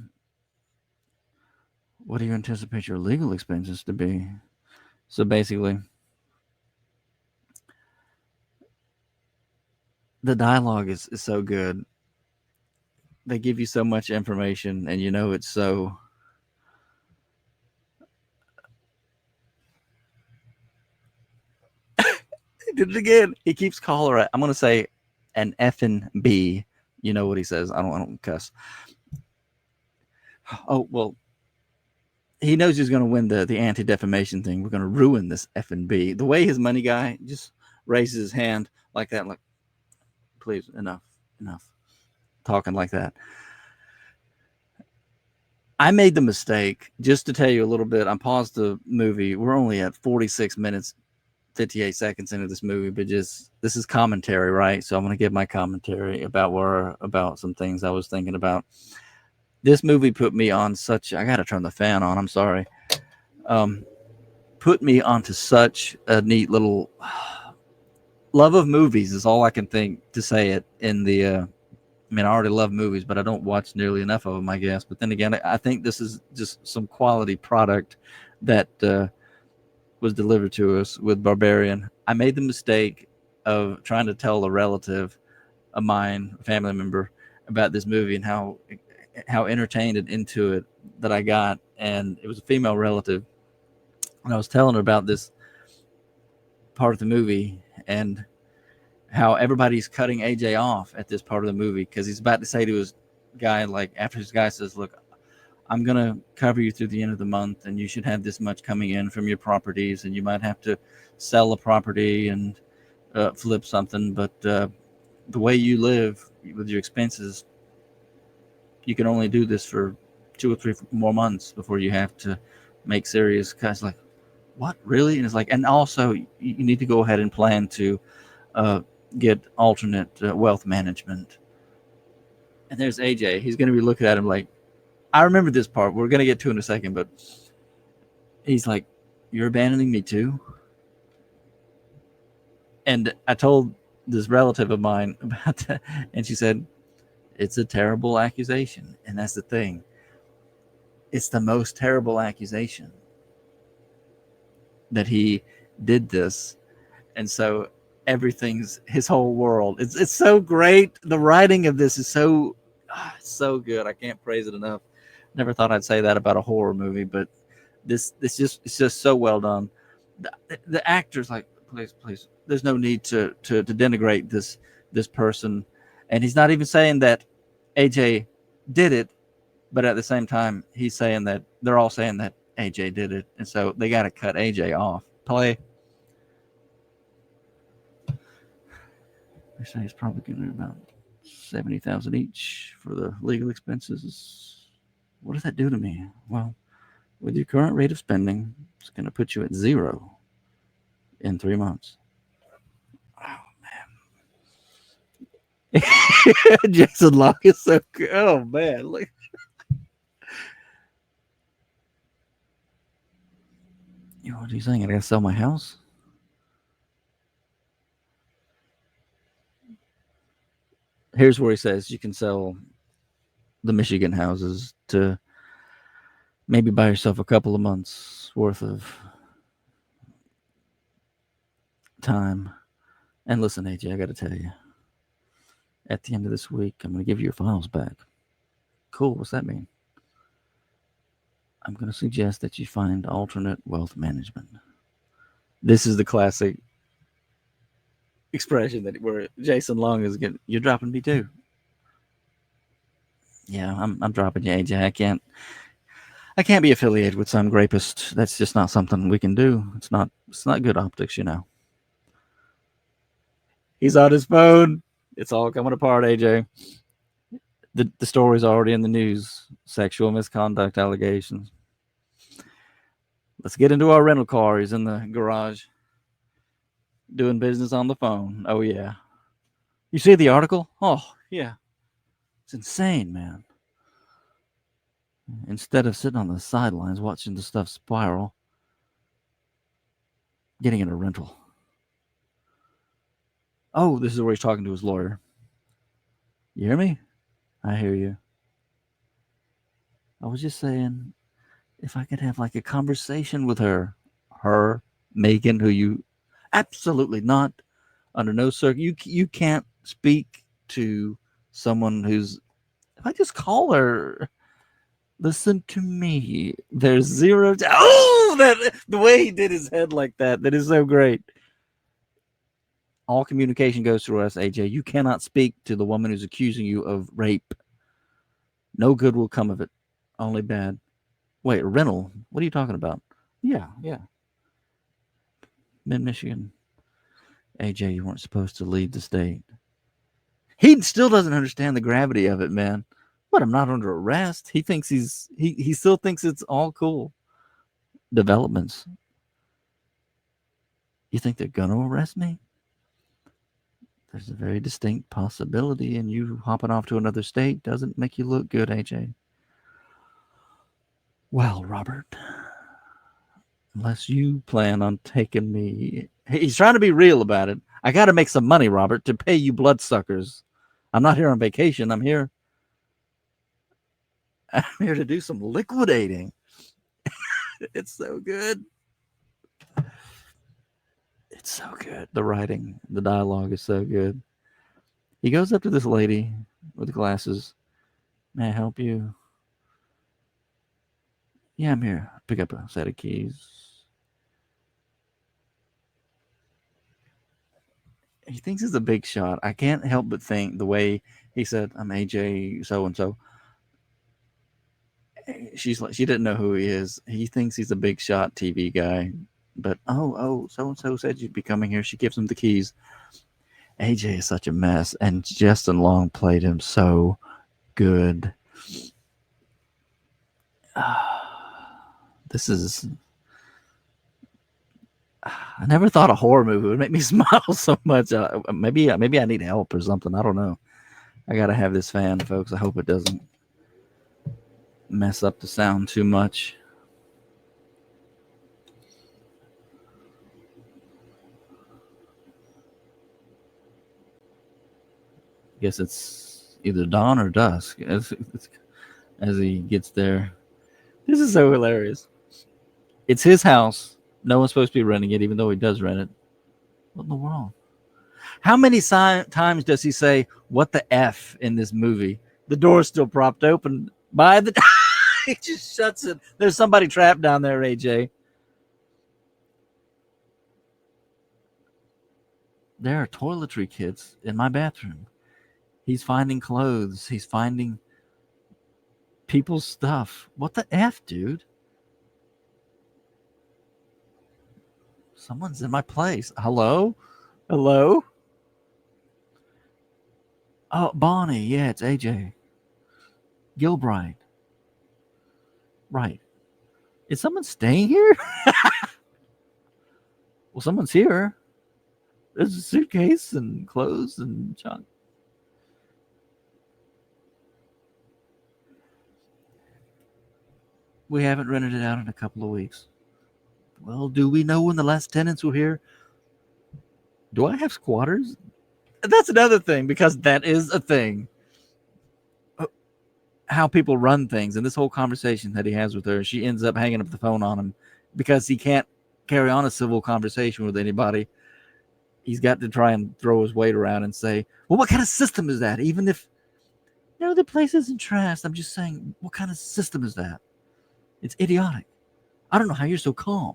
what do you anticipate your legal expenses to be? So basically, the dialogue is so good. They give you so much information, and you know it's so. He did it again. He keeps calling her. I'm gonna say an effing B. You know what he says. I don't cuss. Oh well, he knows he's gonna win the anti defamation thing. We're gonna ruin this effing B. The way his money guy just raises his hand like that, like, please, enough, talking like that. I made the mistake, just to tell you a little bit. I paused the movie. We're only at 46 minutes, 58 seconds into this movie, but just, this is commentary, right? So I'm going to give my commentary about some things I was thinking about. This movie put me on such, I got to turn the fan on. I'm sorry. Put me onto such a neat little love of movies is all I can think to say it in the, I mean, I already love movies, but I don't watch nearly enough of them, I guess. But then again, I think this is just some quality product that was delivered to us with Barbarian. I made the mistake of trying to tell a relative of mine, a family member, about this movie and how entertained and into it that I got. And it was a female relative, and I was telling her about this part of the movie and how everybody's cutting AJ off at this part of the movie because he's about to say to his guy, like, after his guy says, look, I'm going to cover you through the end of the month, and you should have this much coming in from your properties, and you might have to sell a property and flip something, but the way you live with your expenses, you can only do this for 2 or 3 more months before you have to make serious cuts. Like, what, really? And it's like, and also you need to go ahead and plan to get alternate wealth management. And there's AJ. He's going to be looking at him like, I remember this part. We're going to get to it in a second, but he's like, you're abandoning me too? And I told this relative of mine about that, and she said, it's a terrible accusation. And that's the thing. It's the most terrible accusation that he did this. And so everything's his whole world. It's so great. The writing of this is so good. I can't praise it enough. Never thought I'd say that about a horror movie, but this it's just so well done. The actors, like, please, there's no need to denigrate this person, and he's not even saying that AJ did it, but at the same time he's saying that they're all saying that AJ did it, and so they got to cut AJ off. Play. They say it's probably going to be about 70,000 each for the legal expenses. What does that do to me? Well, with your current rate of spending, it's going to put you at 0 in 3 months. Jason Long is so good. Oh man, look. What are you saying? I gotta sell my house? Here's where he says you can sell the Michigan houses to maybe buy yourself a couple of months worth of time. And listen, AJ, I got to tell you, at the end of this week, I'm going to give you your files back. Cool. What's that mean? I'm going to suggest that you find alternate wealth management. This is the classic expression that where Jason Long is getting. You're dropping me too. Yeah, I'm dropping you, AJ. I can't be affiliated with some rapist. That's just not something we can do. It's not good optics, you know. He's on his phone. It's all coming apart, AJ. The story's already in the news. Sexual misconduct allegations. Let's get into our rental car. He's in the garage doing business on the phone. Oh, yeah. You see the article? Oh, yeah. It's insane, man. Instead of sitting on the sidelines watching the stuff spiral, getting in a rental. Oh, this is where he's talking to his lawyer. You hear me? I hear you. I was just saying, if I could have like a conversation with her, Megan, who you absolutely not, under no you can't speak to someone who's. If I just call her, listen to me. There's zero. Oh, that the way he did his head like that. That is so great. All communication goes through us, AJ. You cannot speak to the woman who's accusing you of rape. No good will come of it. Only bad. Wait, rental? What are you talking about? Yeah. Mid Michigan. AJ, you weren't supposed to leave the state. He still doesn't understand the gravity of it, man. But I'm not under arrest. He thinks he still thinks it's all cool. Developments. You think they're gonna arrest me? There's a very distinct possibility, and you hopping off to another state doesn't make you look good, AJ. Well, Robert, unless you plan on taking me. He's trying to be real about it. I got to make some money, Robert, to pay you bloodsuckers. I'm not here on vacation. I'm here to do some liquidating. It's so good. It's so good. The writing, the dialogue is so good. He goes up to this lady with the glasses. May I help you? Yeah, I'm here. Pick up a set of keys. He thinks he's a big shot. I can't help but think the way he said, I'm AJ so and so. She's like, she didn't know who he is. He thinks he's a big shot TV guy. But so and so said you'd be coming here. She gives him the keys. AJ is such a mess, and Justin Long played him so good. This is. I never thought a horror movie would make me smile so much. Maybe I need help or something. I don't know. I gotta have this fan, folks. I hope it doesn't mess up the sound too much. Guess it's either dawn or dusk as he gets there. This is so hilarious. It's his house. No one's supposed to be renting it, even though he does rent it. What in the world? How many times does he say, what the F in this movie? The door's still propped open by the. He just shuts it. There's somebody trapped down there, AJ. There are toiletry kits in my bathroom. He's finding clothes. He's finding people's stuff. What the F, dude? Someone's in my place. Hello? Hello? Oh, Bonnie. Yeah, it's AJ. Gilbride. Right. Is someone staying here? Well, someone's here. There's a suitcase and clothes and junk. We haven't rented it out in a couple of weeks. Well, do we know when the last tenants were here? Do I have squatters? That's another thing, because that is a thing. How people run things, and this whole conversation that he has with her, she ends up hanging up the phone on him because he can't carry on a civil conversation with anybody. He's got to try and throw his weight around and say, well, what kind of system is that? Even if, the place isn't trashed. I'm just saying, what kind of system is that? It's idiotic. I don't know how you're so calm.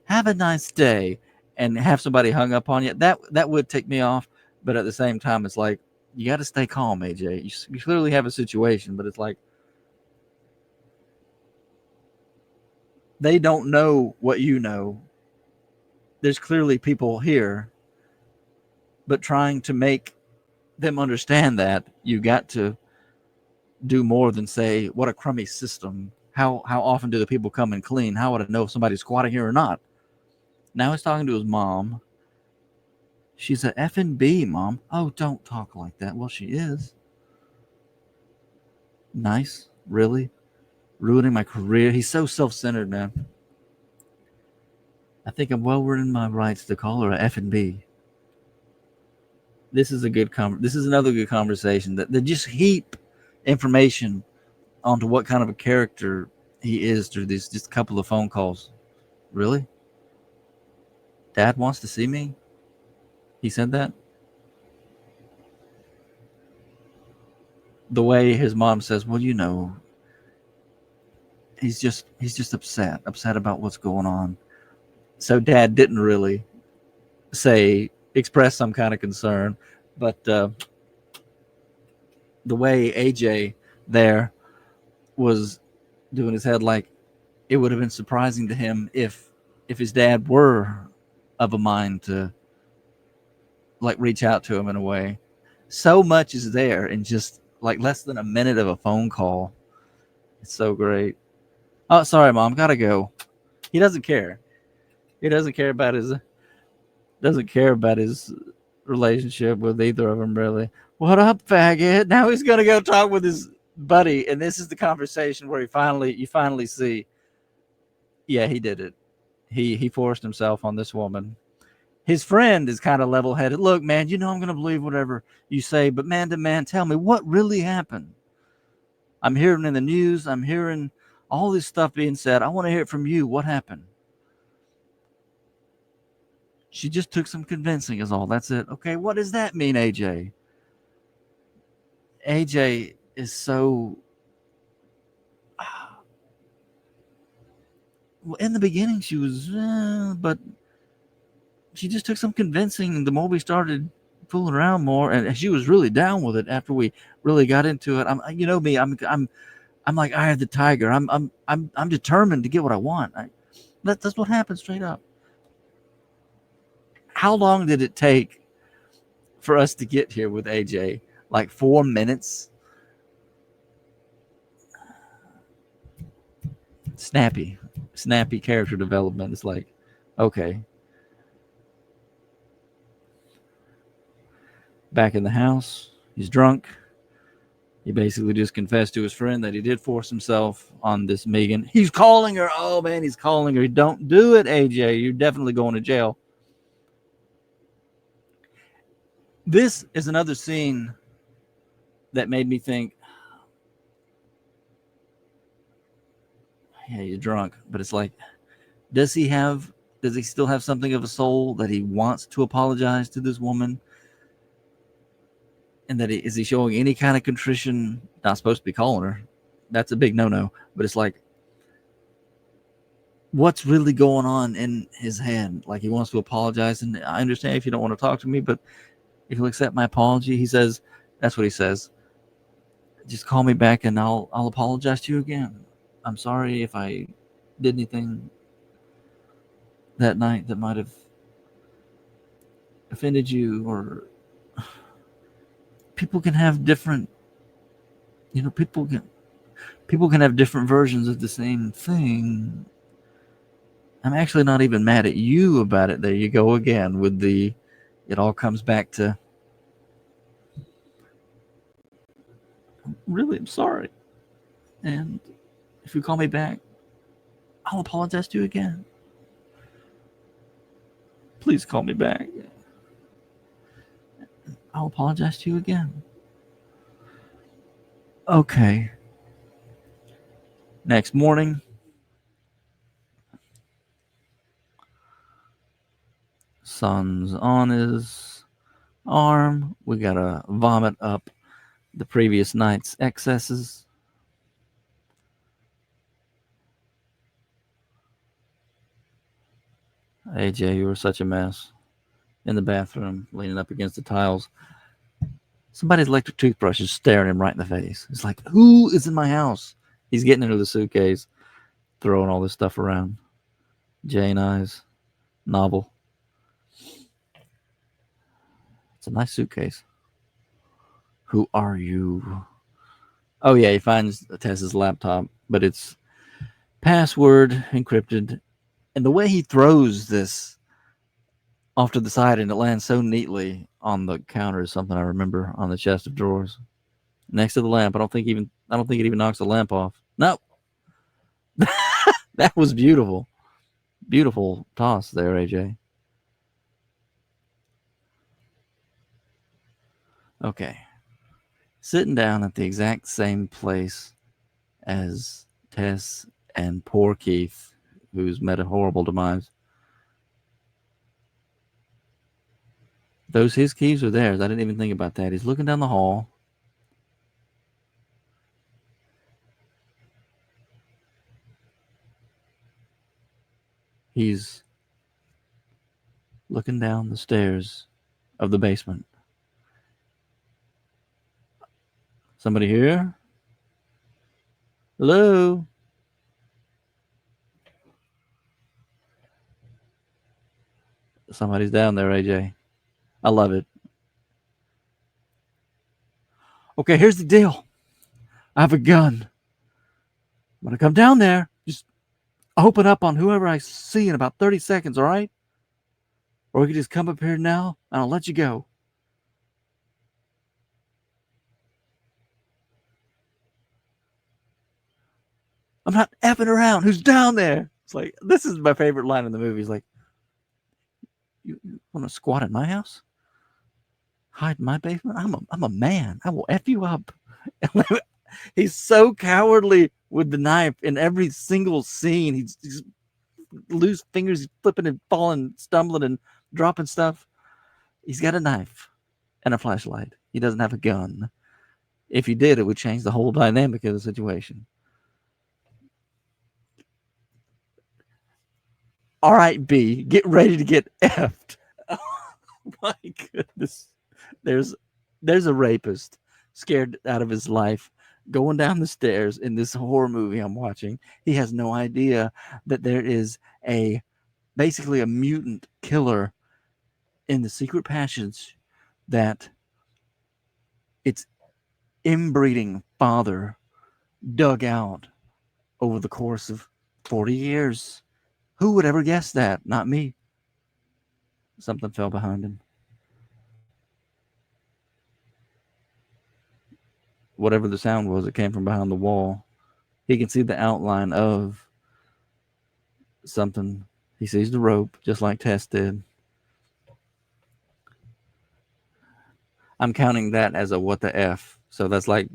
Have a nice day, and have somebody hung up on you. That would tick me off, but at the same time, it's like, you got to stay calm, AJ. You clearly have a situation, but it's like, they don't know what you know. There's clearly people here, but trying to make them understand that, you got to do more than say, what a crummy system. How often do the people come and clean? How would I know if somebody's squatting here or not? Now he's talking to his mom. She's a effing B, Mom. Oh, don't talk like that. Well, she is. Nice. Really? Ruining my career. He's so self-centered, man. I think I'm well within my rights to call her a effing B. This is a good this is another good conversation that just heap information onto what kind of a character he is through these just a couple of phone calls. Really? Dad wants to see me? He said that? The way his mom says, well, he's just upset about what's going on. So Dad didn't really express some kind of concern, but the way AJ there was doing his head, like it would have been surprising to him if his dad were of a mind to like reach out to him in a way. So much is there in just like less than a minute of a phone call. It's so great. Oh, sorry, Mom, gotta go. He doesn't care. He doesn't care about his relationship with either of them, really. What up, faggot? Now he's gonna go talk with his buddy, and this is the conversation where you finally see, yeah, he did it. He forced himself on this woman. His friend is kind of level-headed. Look, man, I'm gonna believe whatever you say, but man to man, tell me what really happened. I'm hearing in the news, I'm hearing all this stuff being said. I want to hear it from you. What happened? She just took some convincing is all. That's it. Okay, what does that mean, AJ? AJ is so... Well, in the beginning, she was... but she just took some convincing. The more we started fooling around more, and she was really down with it after we really got into it. I'm like Eye of the Tiger. I'm determined to get what I want. That's what happened straight up. How long did it take for us to get here with AJ? Like 4 minutes? Snappy character development. It's like, okay. Back in the house, he's drunk. He basically just confessed to his friend that he did force himself on this Megan. He's calling her. Oh, man, he's calling her. Don't do it, AJ. You're definitely going to jail. This is another scene that made me think, yeah, you're drunk, but it's like, does he still have something of a soul that he wants to apologize to this woman? And that is he showing any kind of contrition? Not supposed to be calling her. That's a big no-no. But it's like, what's really going on in his head? Like, he wants to apologize. And I understand if you don't want to talk to me, but if you'll accept my apology, he says, that's what he says. Just call me back and I'll apologize to you again. I'm sorry if I did anything that night that might have offended you, or people can have different, people can have different versions of the same thing. I'm actually not even mad at you about it. There you go again with it all comes back to, really, I'm sorry. And if you call me back, I'll apologize to you again. Please call me back. I'll apologize to you again. Okay. Next morning, son's on his arm. We gotta vomit up the previous night's excesses. AJ, you were such a mess. In the bathroom, leaning up against the tiles. Somebody's electric toothbrush is staring him right in the face. It's like, who is in my house? He's getting into the suitcase, throwing all this stuff around. Jane Eyes, novel. It's a nice suitcase. Who are you? Oh, yeah, he finds Tess's laptop, but it's password encrypted. And the way he throws this off to the side and it lands so neatly on the counter is something I remember on the chest of drawers. Next to the lamp. I don't think it even knocks the lamp off. No. That was beautiful. Beautiful toss there, AJ. Okay. Sitting down at the exact same place as Tess and poor Keith, who's met a horrible demise. Those his keys or theirs? I didn't even think about that. He's looking down the hall. He's looking down the stairs of the basement. Somebody here? Hello? Somebody's down there, AJ. I love it. Okay, here's the deal. I have a gun. When I come down there, just open up on whoever I see in about 30 seconds, all right? Or we can just come up here now and I'll let you go. I'm not effing around. Who's down there? It's like, this is my favorite line in the movie. He's like, you want to squat in my house? Hide in my basement? I'm a man. I will F you up. He's so cowardly with the knife in every single scene. He's loose fingers, he's flipping and falling, stumbling and dropping stuff. He's got a knife and a flashlight. He doesn't have a gun. If he did, it would change the whole dynamic of the situation. All right, B, get ready to get effed. Oh my goodness. There's a rapist scared out of his life going down the stairs in this horror movie I'm watching. He has no idea that there is basically a mutant killer in the secret passage that its inbreeding father dug out over the course of 40 years. Who would ever guess that? Not me. Something fell behind him. Whatever the sound was, it came from behind the wall. He can see the outline of something. He sees the rope, just like Tess did. I'm counting that as a what the F. So that's like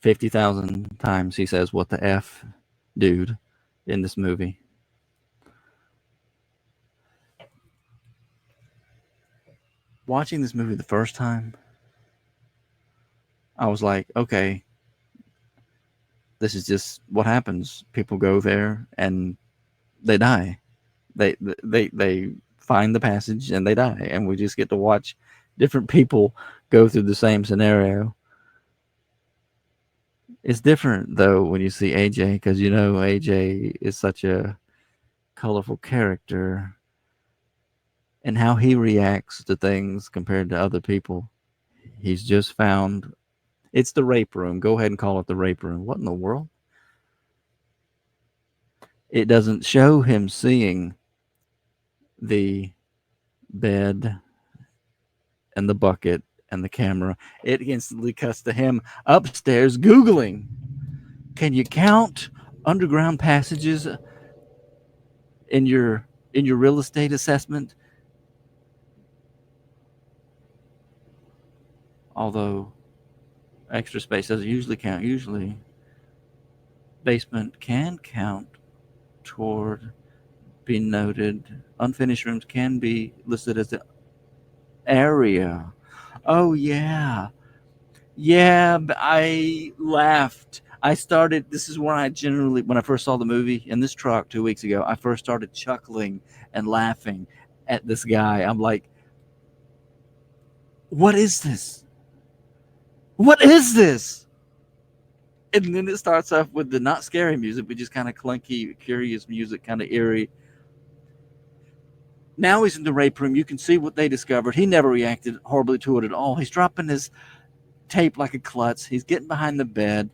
50,000 times he says what the F, dude, in this movie. Watching this movie the first time, I was like, okay, this is just what happens. People go there and they die. They find the passage and they die, and we just get to watch different people go through the same scenario. It's different though when you see AJ, because you know AJ is such a colorful character, and how he reacts to things compared to other people. He's just found it's the rape room. Go ahead and call it the rape room. What in the world? It doesn't show him seeing the bed and the bucket and the camera. It instantly cuts to him upstairs Googling. Can you count underground passages in your real estate assessment. Although extra space doesn't usually count. Usually basement can count toward being noted. Unfinished rooms can be listed as the area. Oh yeah. Yeah, but I laughed. I started, this is when I generally, when I first saw the movie in this truck 2 weeks ago, I first started chuckling and laughing at this guy. I'm like, what is this? What is this? And then it starts off with the not scary music, but just kind of clunky, curious music, kind of eerie. Now he's in the rape room. You can see what they discovered. He never reacted horribly to it at all. He's dropping his tape like a klutz. He's getting behind the bed.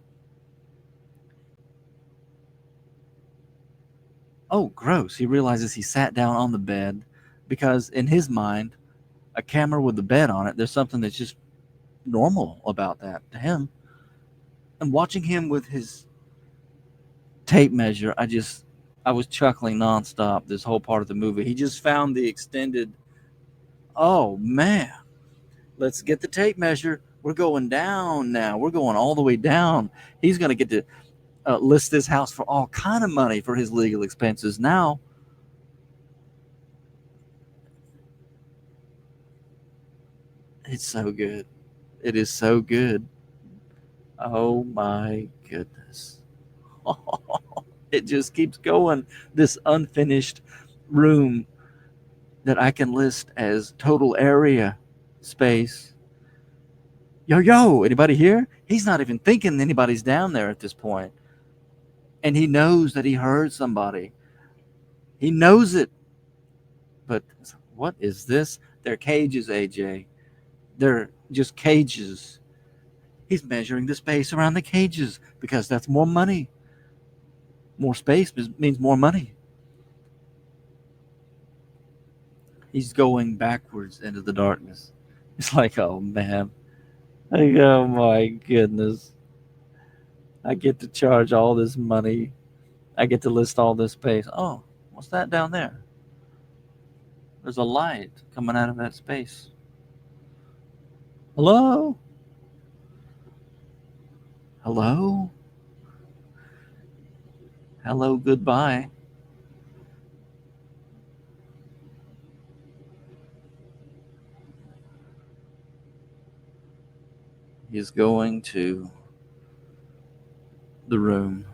Oh, gross. He realizes he sat down on the bed because in his mind, a camera with a bed on it, there's something that's just normal about that to him. And watching him with his tape measure, I was chuckling nonstop this whole part of the movie. He just found the extended, oh man, let's get the tape measure. We're going down now. We're going all the way down. He's going to get to list this house for all kind of money for his legal expenses. Now, it's so good. It is so good. Oh my goodness. It just keeps going. This unfinished room that I can list as total area space. Yo, anybody here? He's not even thinking anybody's down there at this point. And he knows that he heard somebody. He knows it. But what is this? They're cages, AJ. They're just cages. He's measuring the space around the cages because that's more money. More space means more money. He's going backwards into the darkness. It's like, oh man. Like, oh my goodness. I get to charge all this money. I get to list all this space. Oh, what's that down there? There's a light coming out of that space. Hello? Hello? Hello, goodbye. He's going to the room.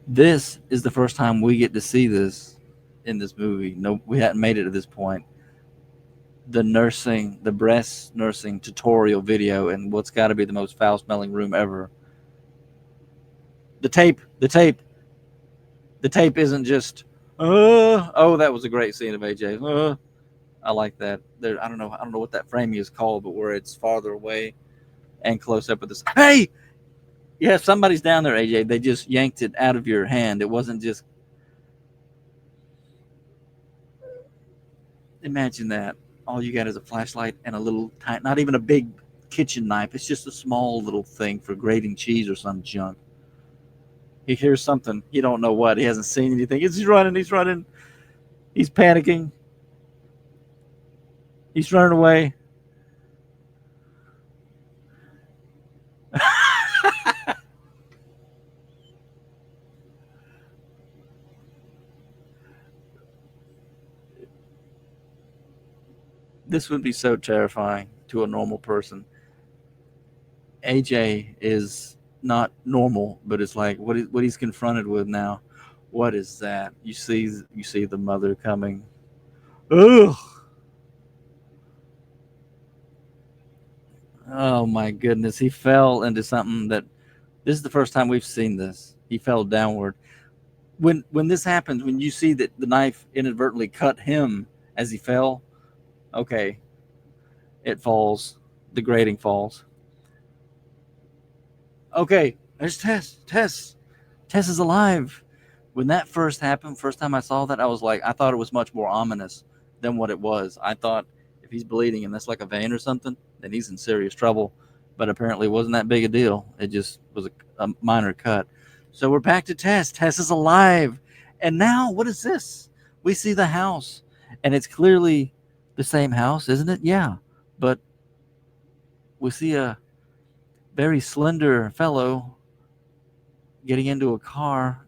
This is the first time we get to see this in this movie. No, we hadn't made it to this point. The breast nursing tutorial video in what's got to be the most foul smelling room ever. The tape isn't just, oh, that was a great scene of AJ. I like that. I don't know what that framing is called, but where it's farther away and close up with this. Hey, yeah, somebody's down there, AJ. They just yanked it out of your hand. It wasn't just. Imagine that. All you got is a flashlight and a little tiny, not even a big kitchen knife. It's just a small little thing for grating cheese or some junk. He hears something. He don't know what. He hasn't seen anything. He's running. He's panicking. He's running away. This would be so terrifying to a normal person. AJ is not normal, but it's like what he's confronted with now. What is that? You see the mother coming. Ugh. Oh my goodness. He fell into something that this is the first time we've seen this. He fell downward. When this happens, when you see that the knife inadvertently cut him as he fell, okay, it falls. The grating falls. Okay, there's Tess. Tess is alive. When that first happened, first time I saw that, I was like, I thought it was much more ominous than what it was. I thought if he's bleeding and that's like a vein or something, then he's in serious trouble. But apparently it wasn't that big a deal. It just was a minor cut. So we're back to Tess. Tess is alive. And now, what is this? We see the house, and it's clearly the same house, isn't it? Yeah. But we see a very slender fellow getting into a car,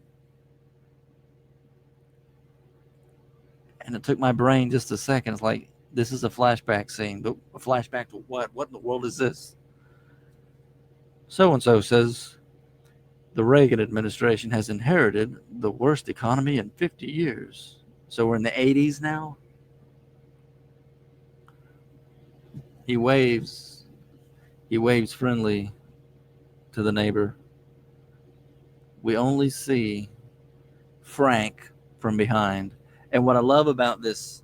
and it took my brain just a second. It's like, this is a flashback scene. But a flashback to what? What in the world is this? So and so says the Reagan administration has inherited the worst economy in 50 years. So we're in the 80s now. He waves. He waves friendly to the neighbor. We only see Frank from behind. And what I love about this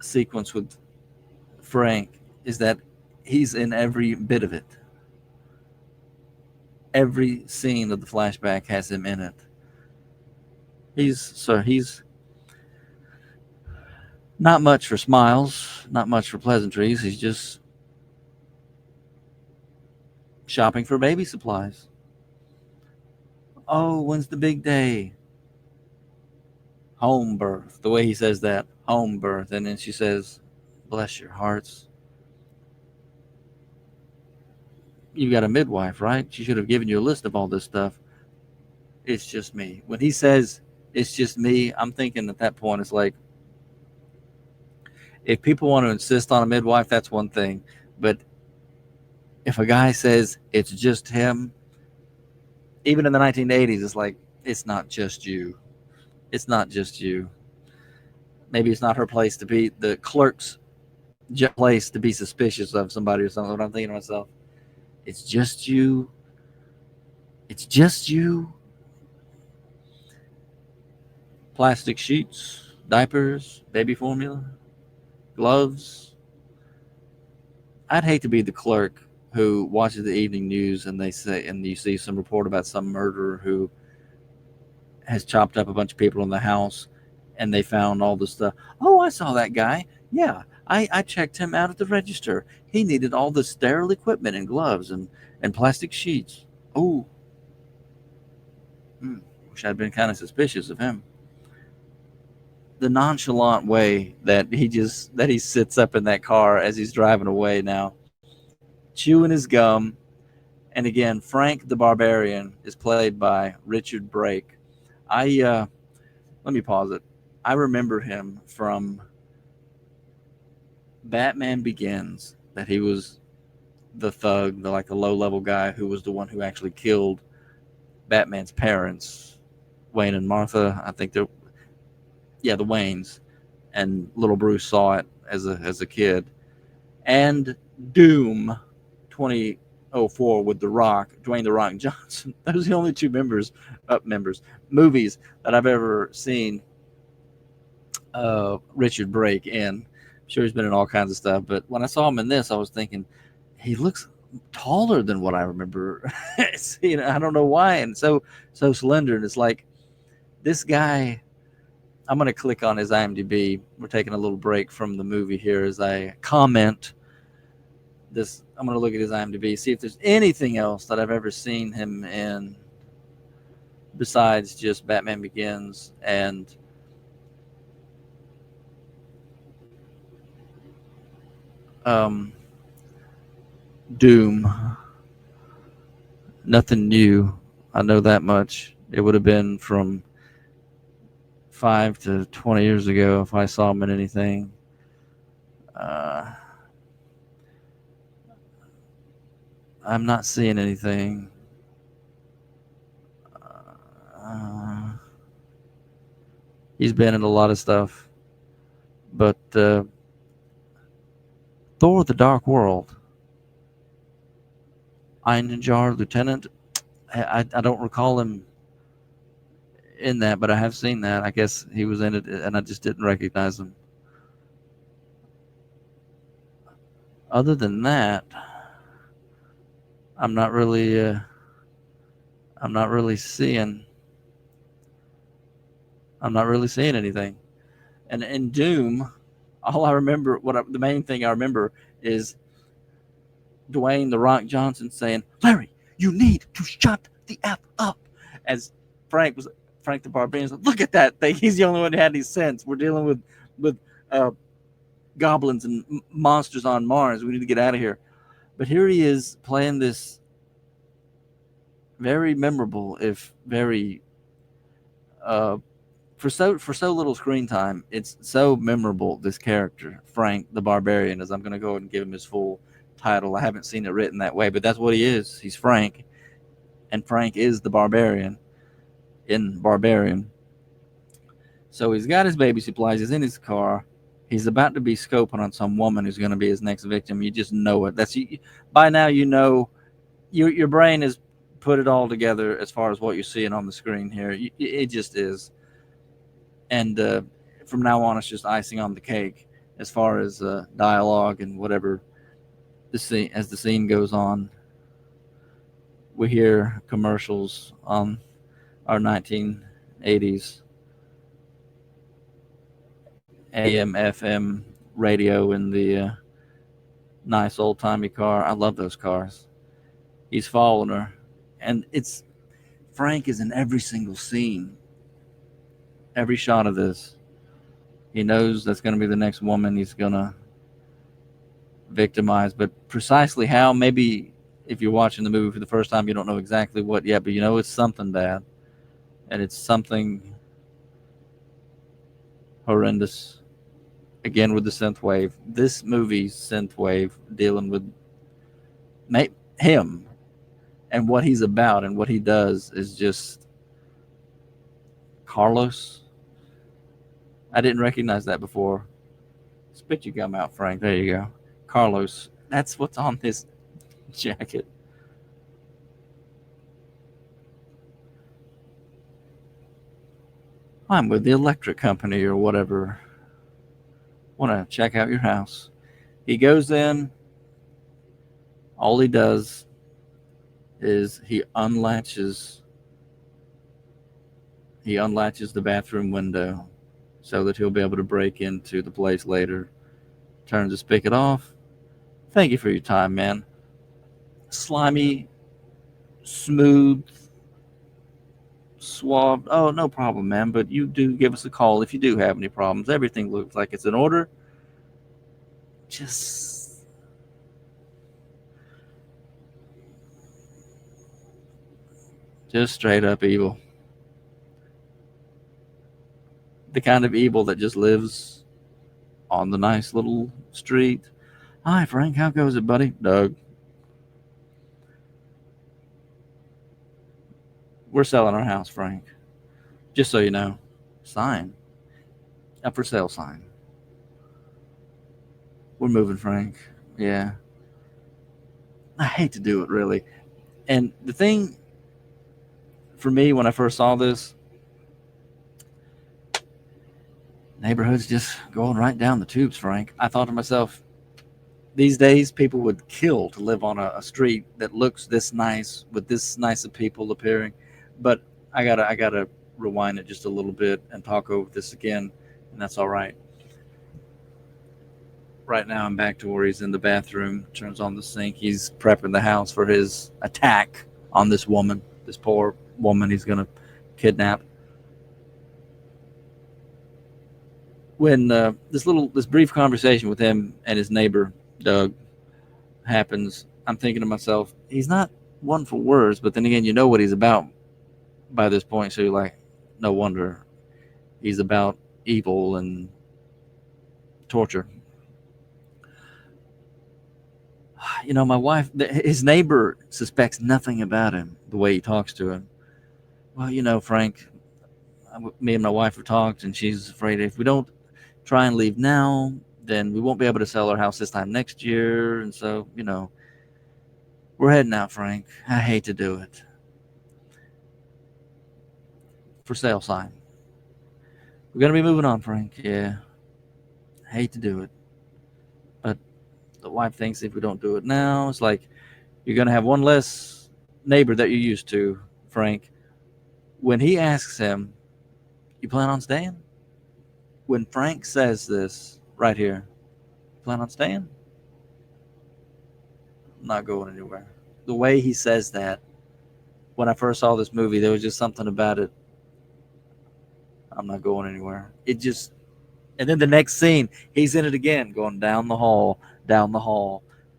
sequence with Frank is that he's in every bit of it. Every scene of the flashback has him in it. He's not much for smiles, not much for pleasantries. He's just shopping for baby supplies. Oh, when's the big day? Home birth. The way he says that, home birth. And then she says, bless your hearts. You've got a midwife, right? She should have given you a list of all this stuff. It's just me. When he says, it's just me, I'm thinking at that point, it's like, if people want to insist on a midwife, that's one thing. But if a guy says it's just him, even in the 1980s, it's like, it's not just you. It's not just you. Maybe it's not her place to be the clerk's place to be suspicious of somebody or something. But I'm thinking to myself, it's just you. It's just you. Plastic sheets, diapers, baby formula, gloves. I'd hate to be the clerk who watches the evening news and you see some report about some murderer who has chopped up a bunch of people in the house, and they found all this stuff. Oh, I saw that guy. Yeah, I checked him out at the register. He needed all the sterile equipment and gloves and plastic sheets. Oh, wish I'd been kind of suspicious of him. The nonchalant way that he sits up in that car as he's driving away now, chewing his gum. And again, Frank the Barbarian is played by Richard Brake. Let me pause it. I remember him from Batman Begins, that he was the thug, the low level guy who was the one who actually killed Batman's parents, Wayne and Martha. I think the Waynes, and little Bruce saw it as a kid. And Doom 2004 with The Rock, Dwayne The Rock Johnson. Those are the only two movies that I've ever seen Richard Brake in. I'm sure he's been in all kinds of stuff, but when I saw him in this, I was thinking, he looks taller than what I remember. I don't know why, and so slender. And it's like, this guy. I'm going to click on his IMDb. We're taking a little break from the movie here as I comment this. I'm going to look at his IMDb, see if there's anything else that I've ever seen him in besides just Batman Begins and Doom. Nothing new. I know that much. It would have been from 5 to 20 years ago if I saw him in anything. I'm not seeing anything. He's been in a lot of stuff, but Thor: The Dark World, Einjar Lieutenant. I don't recall him in that, but I have seen that. I guess he was in it, and I just didn't recognize him. Other than that, I'm not really seeing anything. And in Doom, all I remember, the main thing I remember is Dwayne The Rock Johnson saying, "Larry, You need to shut the F up. As Frank the Barbarian was like, look at that thing. He's the only one who had any sense. We're dealing with uh, goblins and monsters on Mars. We need to get out of here. But here he is playing this very memorable, if very for so little screen time, it's so memorable. This character, Frank the Barbarian, as I'm going to go ahead and give him his full title. I haven't seen it written that way, but that's what he is. He's Frank, and Frank is the Barbarian in Barbarian. So he's got his baby supplies. He's in his car. He's about to be scoping on some woman who's going to be his next victim. You just know it. That's by now. You know, your brain has put it all together as far as what you're seeing on the screen here. It just is. And from now on, it's just icing on the cake as far as dialogue and whatever. As the scene goes on, we hear commercials on our 1980s AM FM radio in the nice old timey car. I love those cars. He's following her, and Frank is in every single scene, every shot of this. He knows that's going to be the next woman he's going to victimize, but precisely how, maybe if you're watching the movie for the first time, you don't know exactly what yet, but you know it's something bad, and it's something horrendous. Again, with the synth wave, this movie's synth wave dealing with him and what he's about and what he does is just Carlos. I didn't recognize that before. Spit your gum out, Frank. There you go. Carlos. That's what's on his jacket. I'm with the electric company or whatever. Want to check out your house. He goes in. All he does is he unlatches the bathroom window so that he'll be able to break into the place later. Turns the spigot off. Thank you for your time, man. Slimy, smooth, suave. Oh, no problem, man. But you do give us a call if you do have any problems. Everything looks like it's in order. Just straight up evil. The kind of evil that just lives on the nice little street. Hi, Frank. How goes it, buddy? Doug. We're selling our house, Frank. Just so you know. Sign. Up for sale sign. We're moving, Frank. Yeah. I hate to do it, really. And the thing for me when I first saw this, neighborhood's just going right down the tubes, Frank. I thought to myself, these days people would kill to live on a street that looks this nice with this nice of people appearing. But I gotta rewind it just a little bit and talk over this again, and that's all right. Right now I'm back to where he's in the bathroom, turns on the sink. He's prepping the house for his attack on this woman, this poor woman he's gonna kidnap. When this brief conversation with him and his neighbor Doug happens, I'm thinking to myself, he's not one for words, but then again, you know what he's about by this point, so you're like, no wonder he's about evil and torture. You know, my wife, his neighbor suspects nothing about him, the way he talks to him. Well, you know, Frank, me and my wife have talked, and she's afraid if we don't try and leave now, then we won't be able to sell our house this time next year. And so, you know, we're heading out, Frank. I hate to do it. For sale sign. We're going to be moving on, Frank. Yeah. I hate to do it. But the wife thinks if we don't do it now, it's like you're going to have one less neighbor that you're used to, Frank. When he asks him, you plan on staying? When Frank says this right here, you plan on staying? I'm not going anywhere. The way he says that when I first saw this movie, there was just something about it. I'm not going anywhere. It just, and then the next scene, he's in it again, going down the hall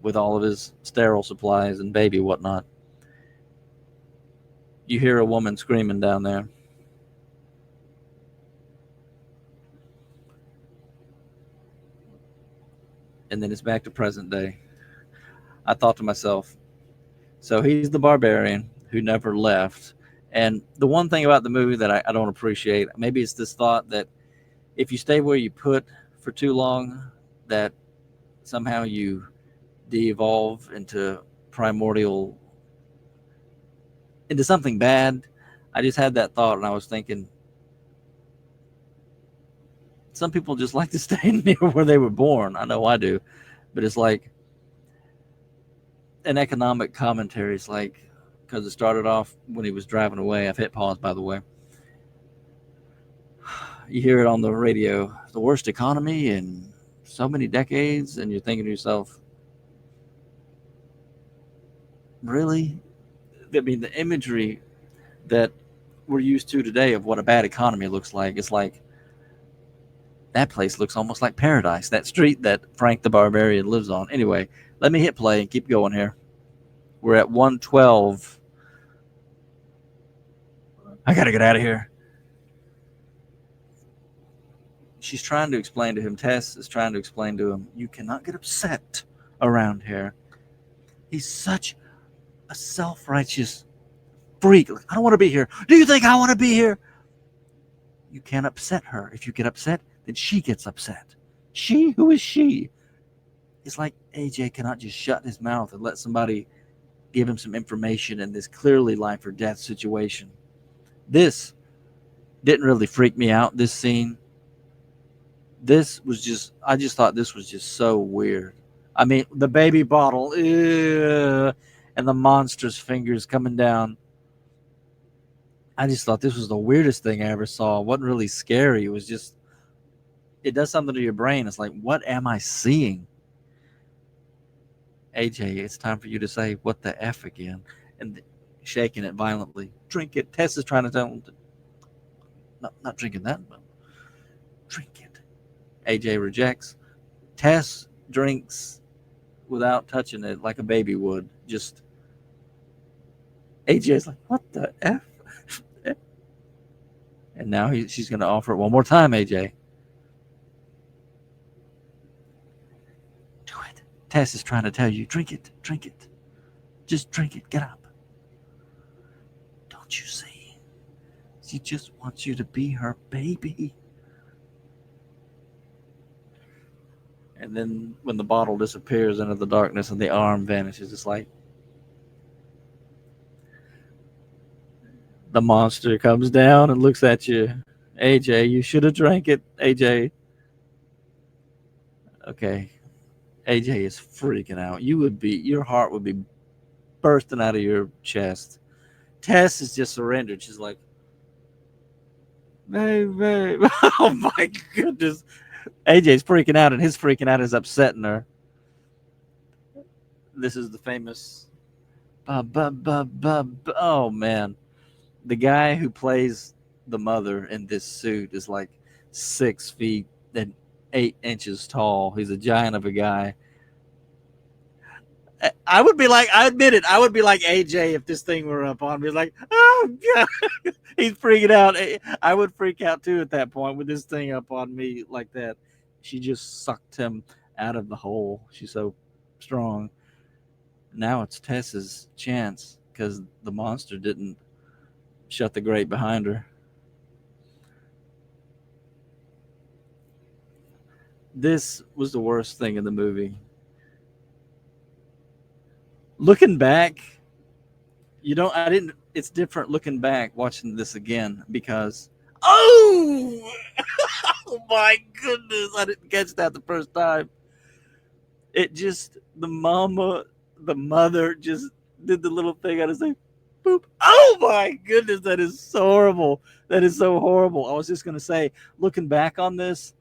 with all of his sterile supplies and baby whatnot. You hear a woman screaming down there. And then it's back to present day. I thought to myself, so he's the barbarian who never left. And the one thing about the movie that I don't appreciate, maybe it's this thought that if you stay where you put for too long, that somehow you de-evolve into primordial, into something bad. I just had that thought, and I was thinking, some people just like to stay near where they were born. I know I do, but it's like an economic commentary. It's like, because it started off when he was driving away. I've hit pause, by the way. You hear it on the radio, the worst economy in so many decades, and you're thinking to yourself, really? I mean, the imagery that we're used to today of what a bad economy looks like, it's like that place looks almost like paradise, that street that Frank the Barbarian lives on. Anyway, let me hit play and keep going here. We're at 112. I gotta get out of here. She's trying to explain to him, Tess is trying to explain to him, you cannot get upset around here. He's such a self-righteous freak. I don't want to be here. Do you think I want to be here? You can't upset her. If you get upset, then she gets upset. She? Who is she? It's like AJ cannot just shut his mouth and let somebody give him some information in this clearly life or death situation. This didn't really freak me out, this scene. This was just, I just thought this was just so weird. I mean, the baby bottle, ew, and the monster's fingers coming down. I just thought this was the weirdest thing I ever saw. It wasn't really scary. It was just, it does something to your brain. It's like, what am I seeing? AJ, it's time for you to say, what the F again? And shaking it violently. Drink it. Tess is trying to tell him, not drinking that, but drink it. AJ rejects. Tess drinks without touching it like a baby would. Just, AJ's like, what the F? And now she's going to offer it one more time, AJ. Do it. Tess is trying to tell you, drink it, drink it. Just drink it, get up. Don't you see? She just wants you to be her baby. And then when the bottle disappears into the darkness and the arm vanishes, it's like the monster comes down and looks at you. AJ, you should have drank it, AJ. Okay. AJ is freaking out. Your heart would be bursting out of your chest. Tess is just surrendered. She's like, baby. Oh my goodness. AJ's freaking out, and his freaking out is upsetting her. This is the famous oh man. The guy who plays the mother in this suit is like 6 feet and 8 inches tall. He's a giant of a guy. I would be like, I admit it, I would be like AJ if this thing were up on me. Like, oh God, he's freaking out. I would freak out too at that point with this thing up on me like that. She just sucked him out of the hole. She's so strong. Now it's Tess's chance because the monster didn't shut the grate behind her. This was the worst thing in the movie. Looking back, it's different looking back watching this again because, oh my goodness, I didn't catch that the first time. It just, the mother just did the little thing. I just say, boop. Oh my goodness, that is so horrible. That is so horrible. I was just going to say, looking back on this,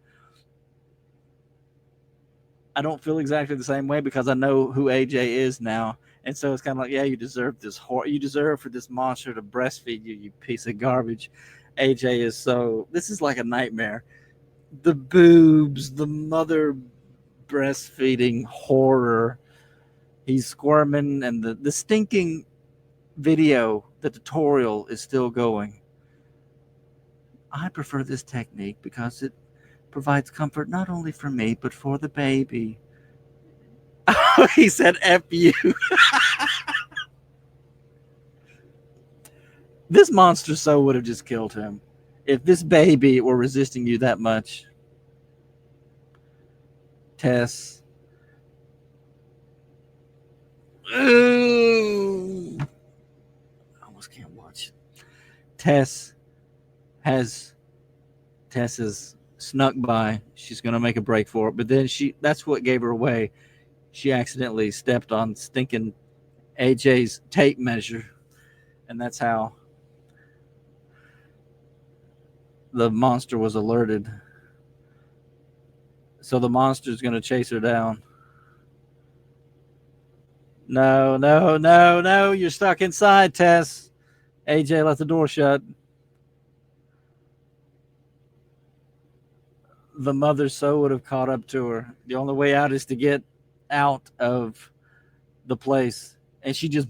I don't feel exactly the same way because I know who AJ is now. And so it's kind of like, yeah, you deserve this you deserve for this monster to breastfeed you, you piece of garbage. AJ is so, this is like a nightmare. The boobs, the mother breastfeeding horror. He's squirming, and the stinking video, the tutorial is still going. I prefer this technique because it provides comfort not only for me, but for the baby. He said, F you. This monster so would have just killed him. If this baby were resisting you that much, Tess. Ooh. I almost can't watch it. Tess has snuck by. She's gonna make a break for it, but then that's what gave her away. She accidentally stepped on stinking AJ's tape measure, and that's how the monster was alerted. So the monster's gonna chase her down. No, no, no, no! You're stuck inside, Tess. AJ, let the door shut. The mother so would have caught up to her. The only way out is to get out of the place, and she's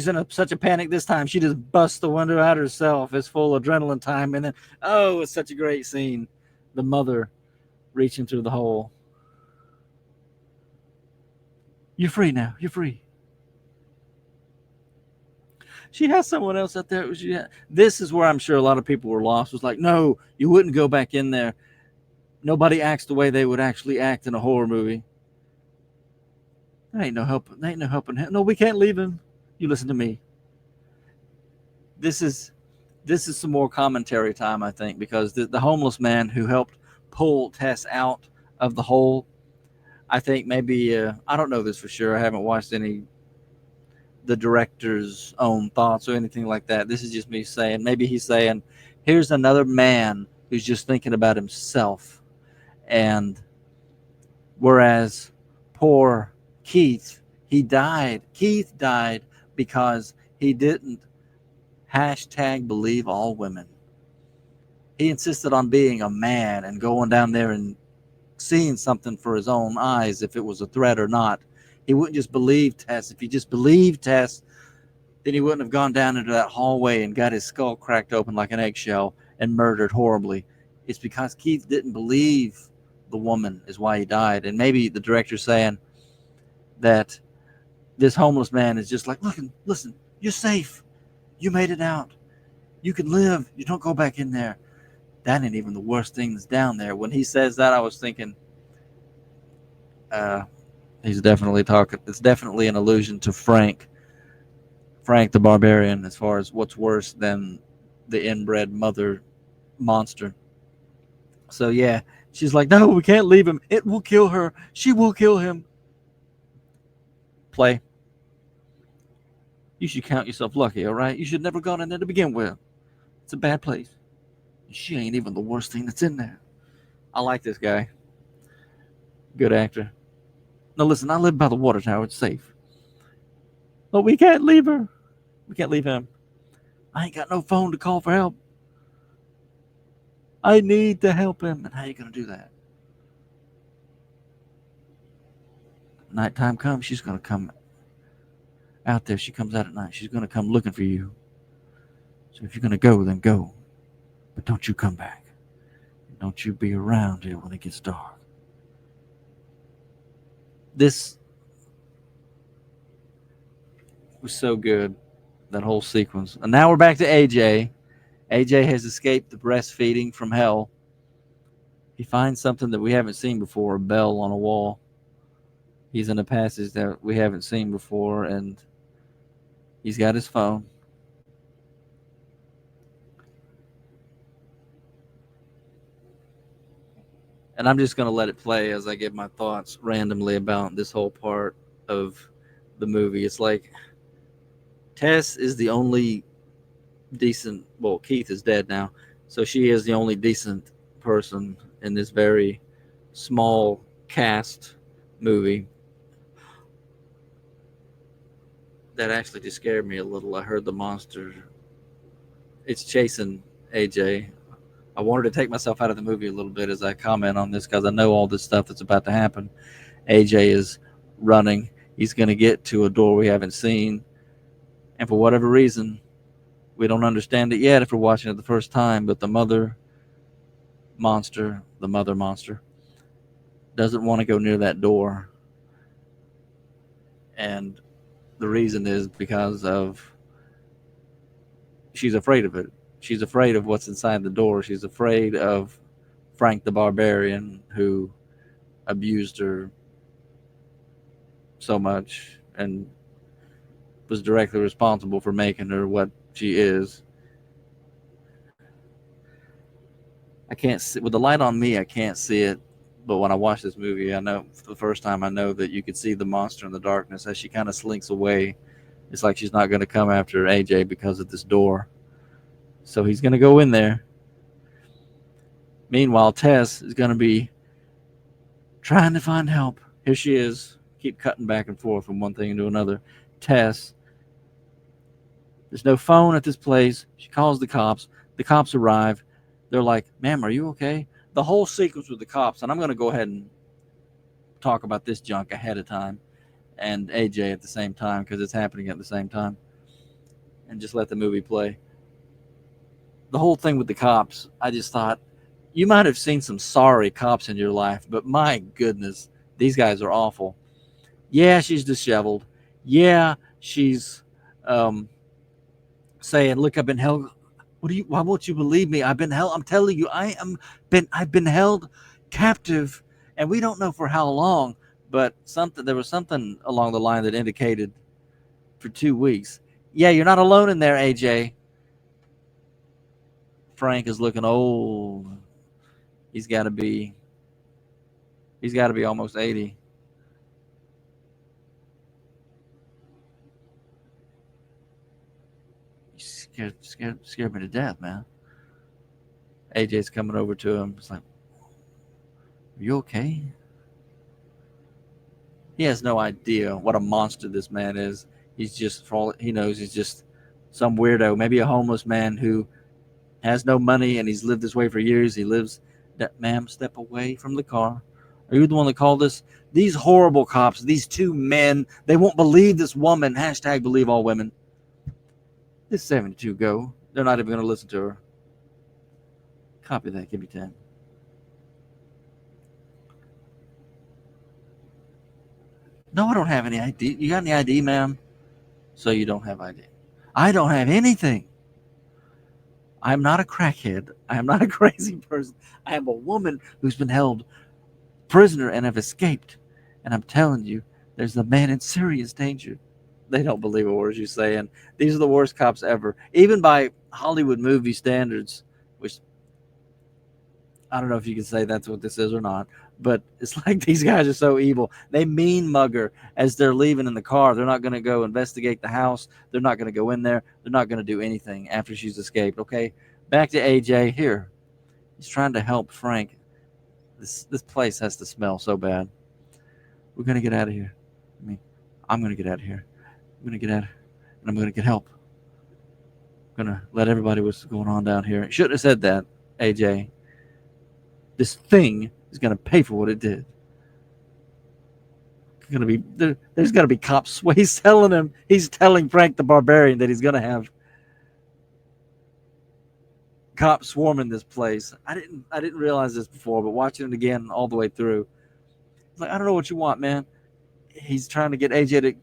in such a panic this time. She just busts the window out herself. It's full adrenaline time, and then it's such a great scene. The mother reaching through the hole. You're free now. You're free. She has someone else out there. This is where I'm sure a lot of people were lost. Was like, no, you wouldn't go back in there. Nobody acts the way they would actually act in a horror movie. There ain't no help. There ain't no helping him. No, we can't leave him. You listen to me. This is some more commentary time, I think, because the homeless man who helped pull Tess out of the hole, I think maybe I don't know this for sure. I haven't watched the director's own thoughts or anything like that. This is just me saying, maybe he's saying, here's another man who's just thinking about himself. And whereas poor Keith, Keith died because he didn't #believe all women. He insisted on being a man and going down there and seeing something for his own eyes, if it was a threat or not. He wouldn't just believe Tess. If he just believed Tess, then he wouldn't have gone down into that hallway and got his skull cracked open like an eggshell and murdered horribly. It's because Keith didn't believe the woman is why he died. And maybe the director's saying that this homeless man is just like, listen, you're safe. You made it out. You can live. You don't go back in there. That ain't even the worst thing that's down there. When he says that, I was thinking, he's definitely talking. It's definitely an allusion to Frank the Barbarian, as far as what's worse than the inbred mother monster. So yeah, she's like, no, we can't leave him. It will kill her. She will kill him. Play. You should count yourself lucky, all right? You should never gone in there to begin with. It's a bad place. She ain't even the worst thing that's in there. I like this guy. Good actor. Now listen, I live by the water tower. It's safe. But we can't leave her. We can't leave him. I ain't got no phone to call for help. I need to help him. And how you going to do that? Nighttime comes, she's going to come out there. She comes out at night. She's going to come looking for you. So if you're going to go, then go. But don't you come back. Don't you be around here when it gets dark. This was so good, that whole sequence. And now we're back to AJ. AJ has escaped the breastfeeding from hell. He finds something that we haven't seen before, a bell on a wall. He's in a passage that we haven't seen before, and he's got his phone. And I'm just going to let it play as I give my thoughts randomly about this whole part of the movie. It's like Tess is the only decent, well, Keith is dead now, so she is the only decent person in this very small cast movie. that actually just scared me a little. I heard the monster. It's chasing AJ. I wanted to take myself out of the movie a little bit as I comment on this because I know all this stuff that's about to happen. AJ is running. He's going to get to a door we haven't seen. And for whatever reason, we don't understand it yet if we're watching it the first time, but the mother monster, doesn't want to go near that door. And the reason is because of she's afraid of it. She's afraid of what's inside the door. She's afraid of Frank the Barbarian, who abused her so much and was directly responsible for making her what she is. I can't see with the light on me. I can't see it, but when I watch this movie, I know for the first time I know that you could see the monster in the darkness as she kind of slinks away. It's like she's not going to come after AJ because of this door. So he's going to go in there. Meanwhile, Tess is going to be trying to find help. Here she is. Keep cutting back and forth from one thing into another. Tess. There's no phone at this place. She calls the cops. The cops arrive. They're like, ma'am, are you okay? The whole sequence with the cops, and I'm going to go ahead and talk about this junk ahead of time and AJ at the same time because it's happening at the same time, and just let the movie play. The whole thing with the cops, I just thought, you might have seen some sorry cops in your life, but my goodness, these guys are awful. Yeah, she's disheveled. Yeah, she's saying, look, I've been held. Why won't you believe me? I've been held. I'm telling you, I've been held captive, and we don't know for how long, but there was something along the line that indicated for 2 weeks. Yeah, you're not alone in there, AJ. Frank is looking old. He's got to be almost 80. Scared me to death, man. AJ's coming over to him. It's like, are you okay? He has no idea what a monster this man is. He's just, for all he knows, he's just some weirdo, maybe a homeless man who has no money and he's lived this way for years. He lives, ma'am, step away from the car. Are you the one that called us? These horrible cops, these two men, they won't believe this woman. # believe all women. This 72 go. They're not even going to listen to her. Copy that. Give me 10. No, I don't have any ID. You got any ID, ma'am? So you don't have ID. I don't have anything. I'm not a crackhead. I am not a crazy person. I am a woman who's been held prisoner and have escaped. And I'm telling you, there's a man in serious danger. They don't believe a word you say. And these are the worst cops ever. Even by Hollywood movie standards, which I don't know if you can say that's what this is or not, but it's like these guys are so evil. They mean mugger as they're leaving in the car. They're not going to go investigate the house. They're not going to go in there. They're not going to do anything after she's escaped. Okay, back to AJ here. He's trying to help Frank. This place has to smell so bad. We're going to get out of here. I'm going to get out of here. I'm going to get out, and I'm going to get help. I'm going to let everybody what's going on down here. Shouldn't have said that, AJ. This thing is going to pay for what it did. There's going to be cops. He's telling Frank the Barbarian that he's going to have cops swarming this place. I didn't realize this before, but watching it again all the way through, it's like, I don't know what you want, man. He's trying to get AJ to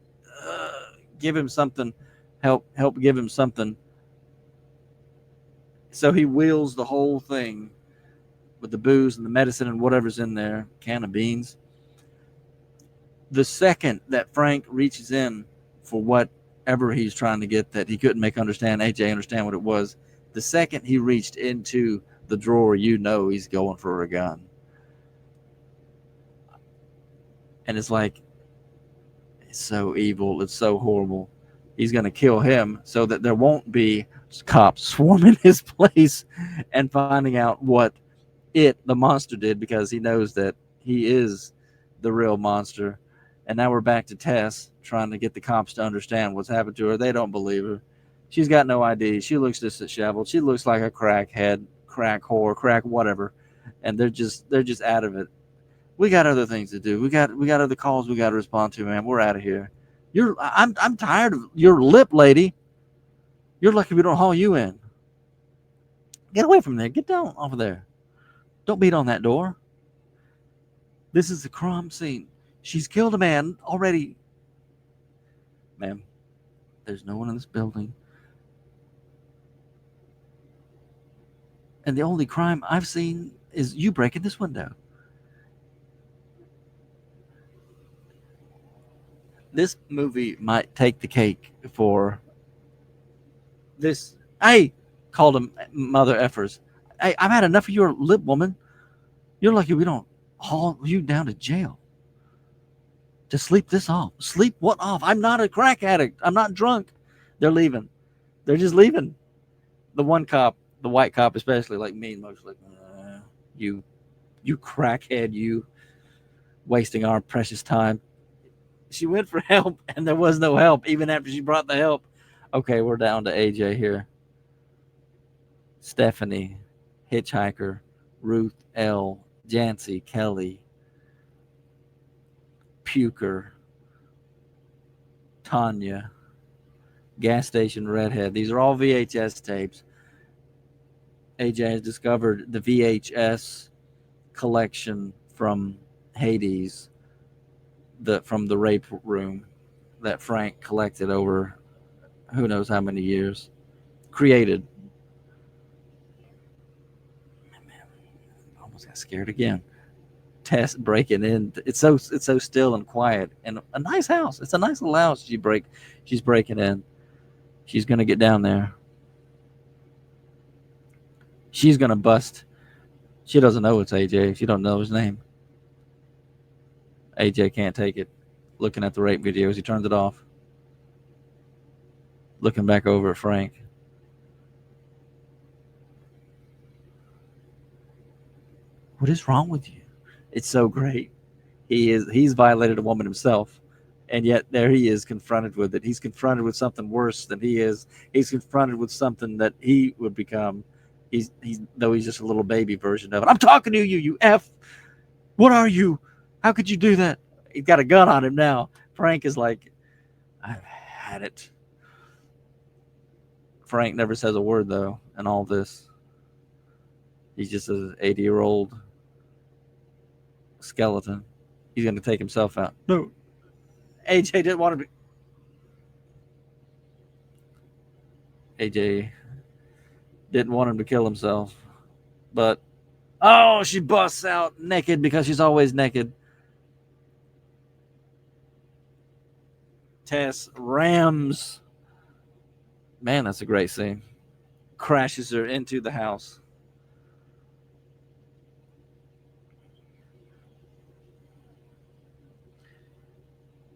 give him something, help give him something. So he wheels the whole thing with the booze and the medicine and whatever's in there, can of beans. The second that Frank reaches in for whatever he's trying to get that he couldn't make AJ understand what it was, the second he reached into the drawer, he's going for a gun. And it's like, it's so evil. It's so horrible. He's going to kill him so that there won't be cops swarming his place and finding out what the monster did, because he knows that he is the real monster. And now we're back to Tess trying to get the cops to understand what's happened to her. They don't believe her. She's got no ID. She looks disheveled. She looks like a crackhead, crack whore, crack whatever. And they're just out of it. We got other things to do. We got other calls we got to respond to, man. We're out of here. I'm tired of your lip, lady. You're lucky we don't haul you in. Get away from there. Get down off of there. Don't beat on that door. This is a crime scene. She's killed a man already. Ma'am, there's no one in this building. And the only crime I've seen is you breaking this window. This movie might take the cake for this. Hey, called them mother effers. Hey, I've had enough of your lip, woman. You're lucky we don't haul you down to jail. To sleep this off. Sleep what off? I'm not a crack addict. I'm not drunk. They're leaving. They're just leaving. The one cop, the white cop especially, like me, most like, you crackhead, you wasting our precious time. She went for help, and there was no help, even after she brought the help. Okay, we're down to AJ here. Stephanie, Hitchhiker, Ruth L., Jancy, Kelly, Puker, Tanya, Gas Station Redhead. These are all VHS tapes. AJ has discovered the VHS collection from Hades, from the rape room that Frank collected over who knows how many years. Created. Man, almost got scared again. Tess breaking in. It's so still and quiet, and a nice house. It's a nice little house. She's breaking in. She's gonna get down there. She's gonna bust. She doesn't know it's AJ. She don't know his name. AJ can't take it. Looking at the rape videos, he turns it off. Looking back over at Frank. What is wrong with you? It's so great. He's violated a woman himself, and yet there he is confronted with it. He's confronted with something worse than he is. He's confronted with something that he would become. He's just a little baby version of it. I'm talking to you, you F. What are you? How could you do that? He's got a gun on him now. Frank is like, I've had it. Frank never says a word, though, in all this. He's just an 80-year-old skeleton. He's going to take himself out. No. AJ didn't want to be. AJ didn't want him to kill himself. But, oh, she busts out naked because she's always naked. Tess rams. Man, that's a great scene. Crashes her into the house.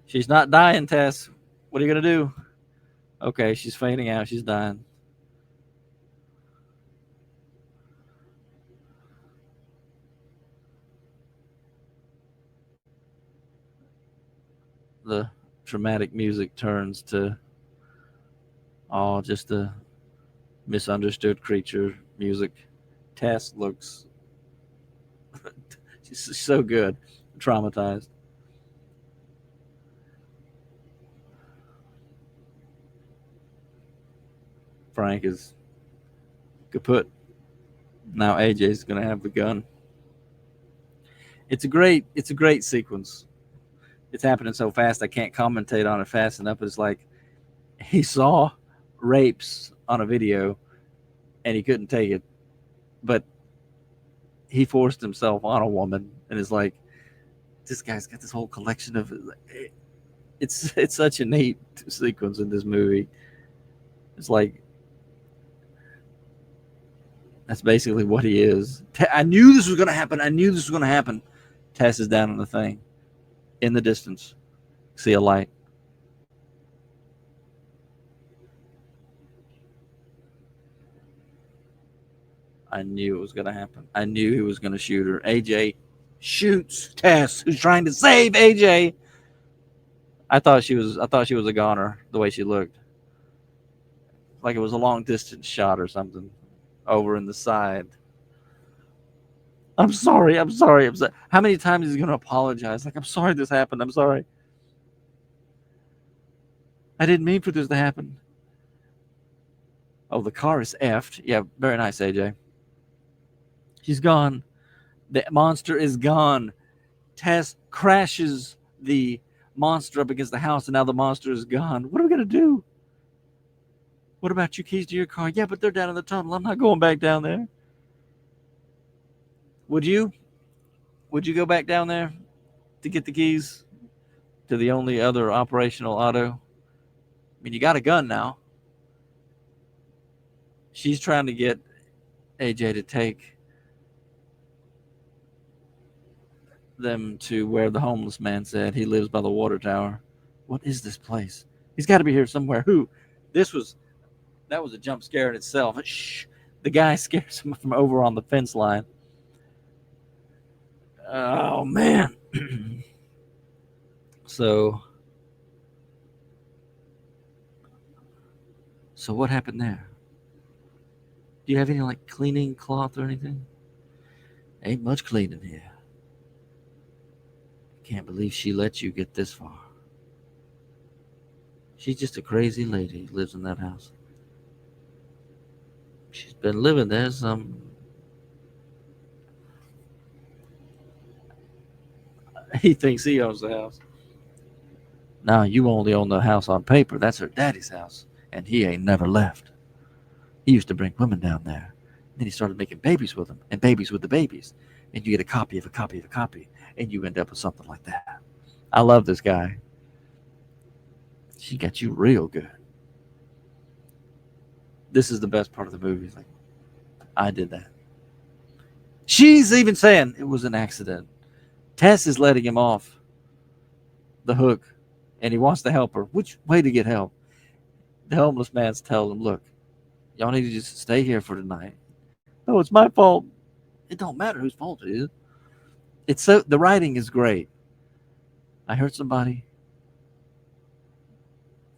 She's not dying, Tess. What are you going to do? Okay, she's fainting out. She's dying. The dramatic music turns to just a misunderstood creature music. Tess looks she's so good. Traumatized. Frank is kaput. Now AJ's gonna have the gun. It's a great sequence. It's happening so fast I can't commentate on it fast enough. It's like he saw rapes on a video and he couldn't take it, but he forced himself on a woman and is like, this guy's got this whole collection of it's such a neat sequence in this movie. It's like that's basically what he is. I knew this was going to happen. Tess is down on the thing. In the distance, see a light. I knew it was going to happen. I knew he was going to shoot her. AJ shoots Tess, who's trying to save AJ. I thought she was a goner the way she looked, like it was a long distance shot or something over in the side. I'm sorry. I'm sorry. I'm sorry. How many times is he going to apologize? Like, I'm sorry this happened. I'm sorry. I didn't mean for this to happen. Oh, the car is effed. Yeah, very nice, AJ. She's gone. The monster is gone. Tess crashes the monster up against the house, and now the monster is gone. What are we going to do? What about your keys to your car? Yeah, but they're down in the tunnel. I'm not going back down there. Would you? Would you go back down there to get the keys to the only other operational auto? I mean, you got a gun now. She's trying to get AJ to take them to where the homeless man said he lives by the water tower. What is this place? He's got to be here somewhere. Who? This was that was a jump scare in itself. Shh. The guy scares him from over on the fence line. Oh man. So what happened there? Do you have any like cleaning cloth or anything? Ain't much cleaning here. Can't believe she let you get this far. She's just a crazy lady who lives in that house. She's been living there some. He thinks he owns the house. Now you only own the house on paper. That's her daddy's house. And he ain't never left. He used to bring women down there. Then he started making babies with them and babies with the babies. And you get a copy of a copy of a copy. And you end up with something like that. I love this guy. She got you real good. This is the best part of the movie. Like, I did that. She's even saying it was an accident. Tess is letting him off the hook, and he wants to help her. Which way to get help? The homeless man's telling him, look, y'all need to just stay here for tonight. Oh, it's my fault. It don't matter whose fault it is. It's so the writing is great. I hurt somebody.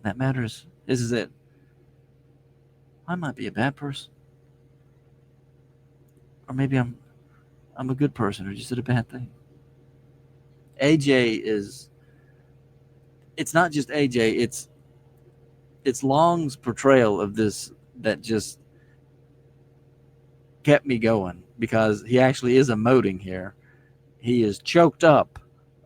That matters. This is it. I might be a bad person. Or maybe I'm a good person who just did a bad thing. AJ is it's not just AJ, it's Long's portrayal of this that just kept me going because he actually is emoting here. He is choked up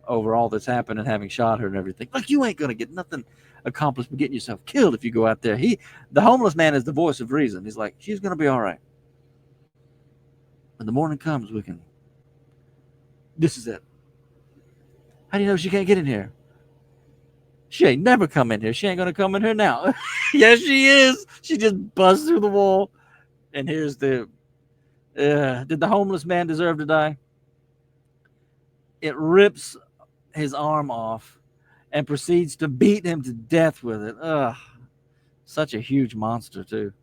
over all that's happened and having shot her and everything. Like, you ain't gonna get nothing accomplished but getting yourself killed if you go out there. The homeless man is the voice of reason. He's like, she's gonna be all right. When the morning comes, we can. This is it. How do you know she can't get in here? She ain't never come in here. She ain't gonna come in here now. Yes, she is. She just busts through the wall. And here's the. Did the homeless man deserve to die? It rips his arm off and proceeds to beat him to death with it. Ugh. Such a huge monster, too.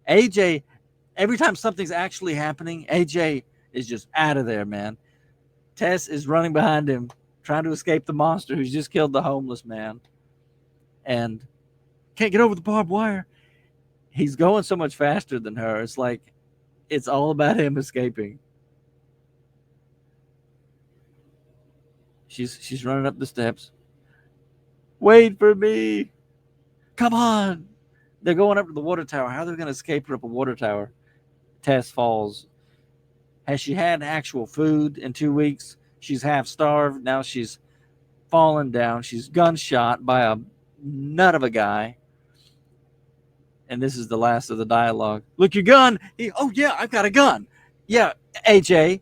AJ, every time something's actually happening, AJ is just out of there, man. Tess is running behind him, trying to escape the monster who's just killed the homeless man. And can't get over the barbed wire. He's going so much faster than her. It's like, it's all about him escaping. She's running up the steps. Wait for me. Come on. They're going up to the water tower. How are they going to escape her up a water tower? Tess falls. Has she had actual food in 2 weeks? She's half starved. Now she's fallen down. She's gunshot by a nut of a guy. And this is the last of the dialogue. Look, your gun. Oh, yeah, I've got a gun. Yeah, AJ.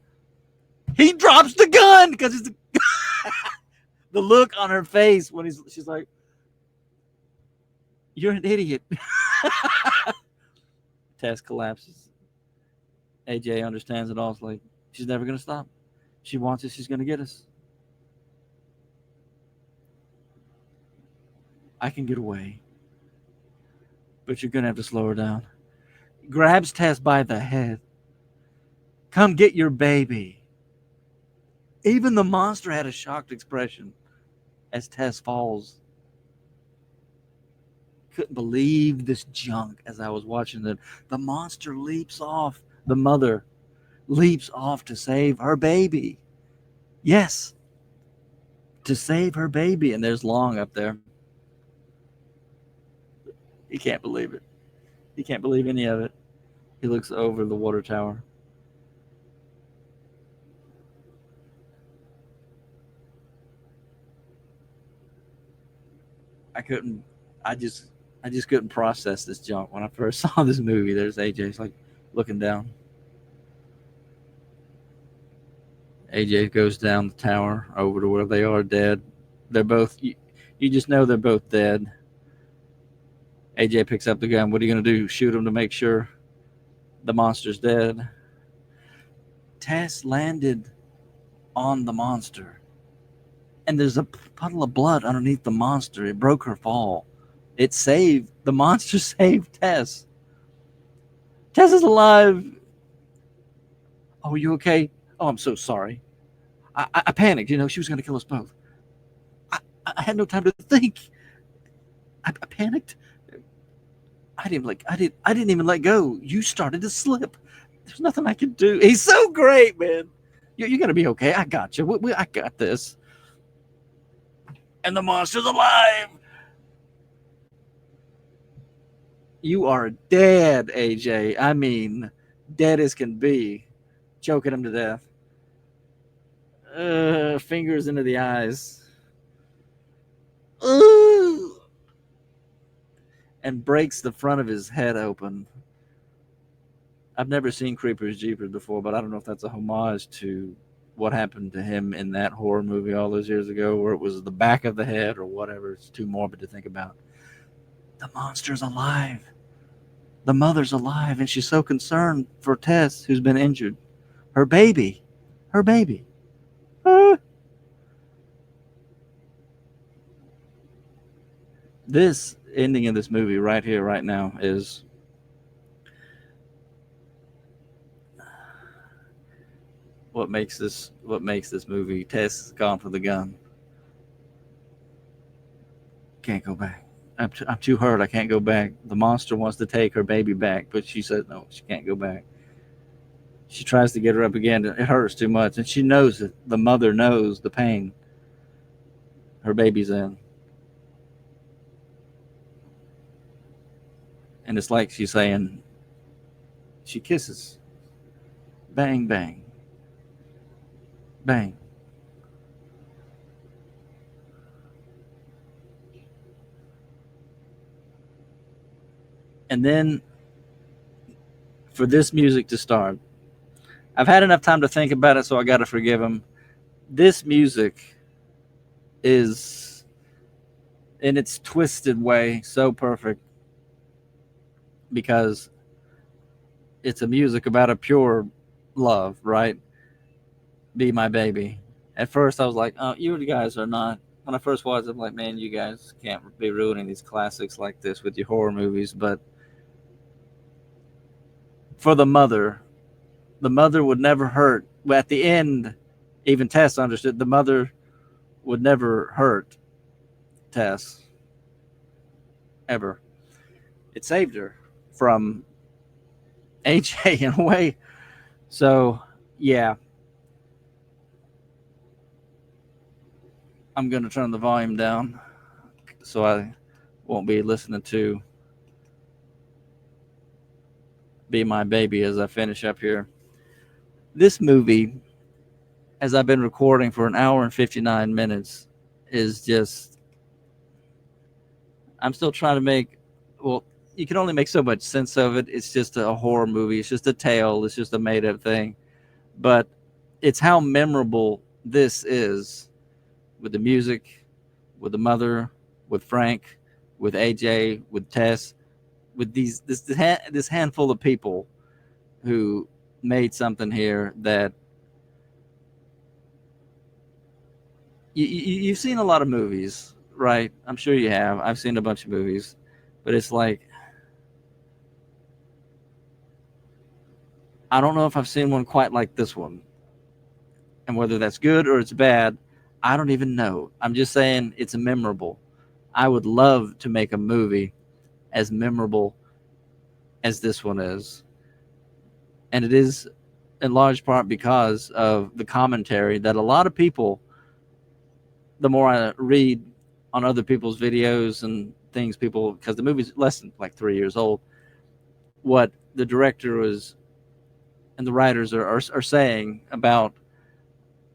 He drops the gun because it's the look on her face when she's like, you're an idiot. Tess collapses. AJ understands it all. It's like, she's never going to stop. She wants us. She's going to get us. I can get away. But you're going to have to slow her down. Grabs Tess by the head. Come get your baby. Even the monster had a shocked expression. as Tess falls. Couldn't believe this junk as I was watching it. The monster leaps off. The mother leaps off to save her baby. Yes, to save her baby. And there's Long up there. He can't believe it. He can't believe any of it. He looks over the water tower. I couldn't. I just. I just couldn't process this junk when I first saw this movie. There's AJ's like looking down. AJ goes down the tower over to where they are dead. They're both. You just know they're both dead. AJ picks up the gun. What are you going to do? Shoot him to make sure the monster's dead? Tess landed on the monster, and there's a puddle of blood underneath the monster. It broke her fall. It saved the monster. Saved Tess. Tess is alive. Oh, are you okay? Oh, I'm so sorry. I panicked. You know, she was going to kill us both. I had no time to think. I panicked. I didn't even let go. You started to slip. There's nothing I can do. He's so great, man. You're gonna be okay. I got you. I got this. And the monster's alive. You are dead, AJ. I mean, dead as can be. Choking him to death. Fingers into the eyes. And breaks the front of his head open. I've never seen Creepers Jeepers before, but I don't know if that's a homage to what happened to him in that horror movie all those years ago, where it was the back of the head or whatever. It's too morbid to think about. The monster's alive. The mother's alive, and she's so concerned for Tess, who's been injured. Her baby. Her baby. This ending of this movie right here, right now, is what makes this movie. Tess has gone for the gun. Can't go back. I'm too hurt. I can't go back. The monster wants to take her baby back, but she said no, she can't go back. She tries to get her up again. It hurts too much, and she knows it. The mother knows the pain her baby's in. And it's like she's saying, she kisses. Bang, bang. Bang. And then for this music to start, I've had enough time to think about it, so I got to forgive him. This music is, in its twisted way, so perfect because it's a music about a pure love, right? Be my baby. At first, I was like, oh, you guys are not. When I first watched it, I'm like, man, you guys can't be ruining these classics like this with your horror movies. But for the mother would never hurt. At the end, even Tess understood the mother would never hurt Tess. Ever. It saved her from AJ in a way. So, yeah. I'm going to turn the volume down so I won't be listening to Be My Baby as I finish up here. This movie, as I've been recording for an hour and 59 minutes, is just, I'm still trying to make, well, you can only make so much sense of it. It's just a horror movie. It's just a tale. It's just a made up thing. But it's how memorable this is with the music, with the mother, with Frank, with AJ, with Tess, with this handful of people who made something here that you've seen a lot of movies, right? I'm sure you have. I've seen a bunch of movies, but it's like, I don't know if I've seen one quite like this one. And whether that's good or it's bad, I don't even know. I'm just saying it's memorable. I would love to make a movie as memorable as this one is. And it is in large part because of the commentary that a lot of people, the more I read on other people's videos and things, people, because the movie's less than like 3 years old, what the director was and the writers are saying about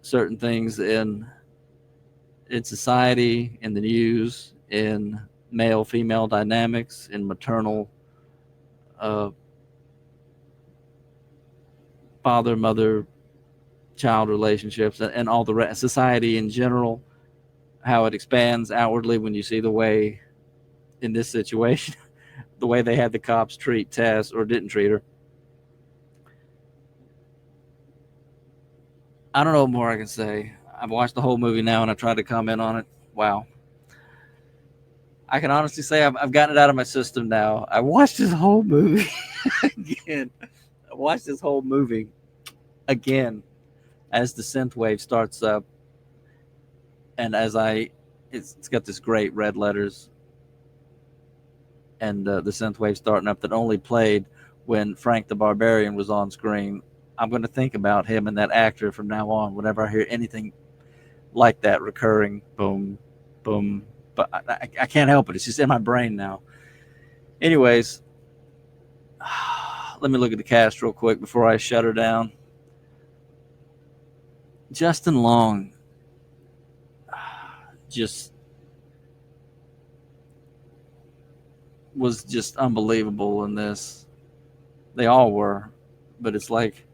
certain things in society, in the news, in male female dynamics, in maternal uh, father mother child relationships, and all the rest, society in general, how it expands outwardly when you see the way in this situation, the way they had the cops treat Tess or didn't treat her. I don't know what more I can say. I've watched the whole movie now and I tried to comment on it. Wow. I can honestly say I've gotten it out of my system now. I watched this whole movie again. I watched this whole movie again as the synth wave starts up, and as it's got this great red letters and the synth wave starting up that only played when Frank the Barbarian was on screen. I'm going to think about him and that actor from now on whenever I hear anything like that recurring. Boom, boom. But I can't help it. It's just in my brain now. Anyways, let me look at the cast real quick before I shut her down. Justin Long just was just unbelievable in this. They all were, but it's like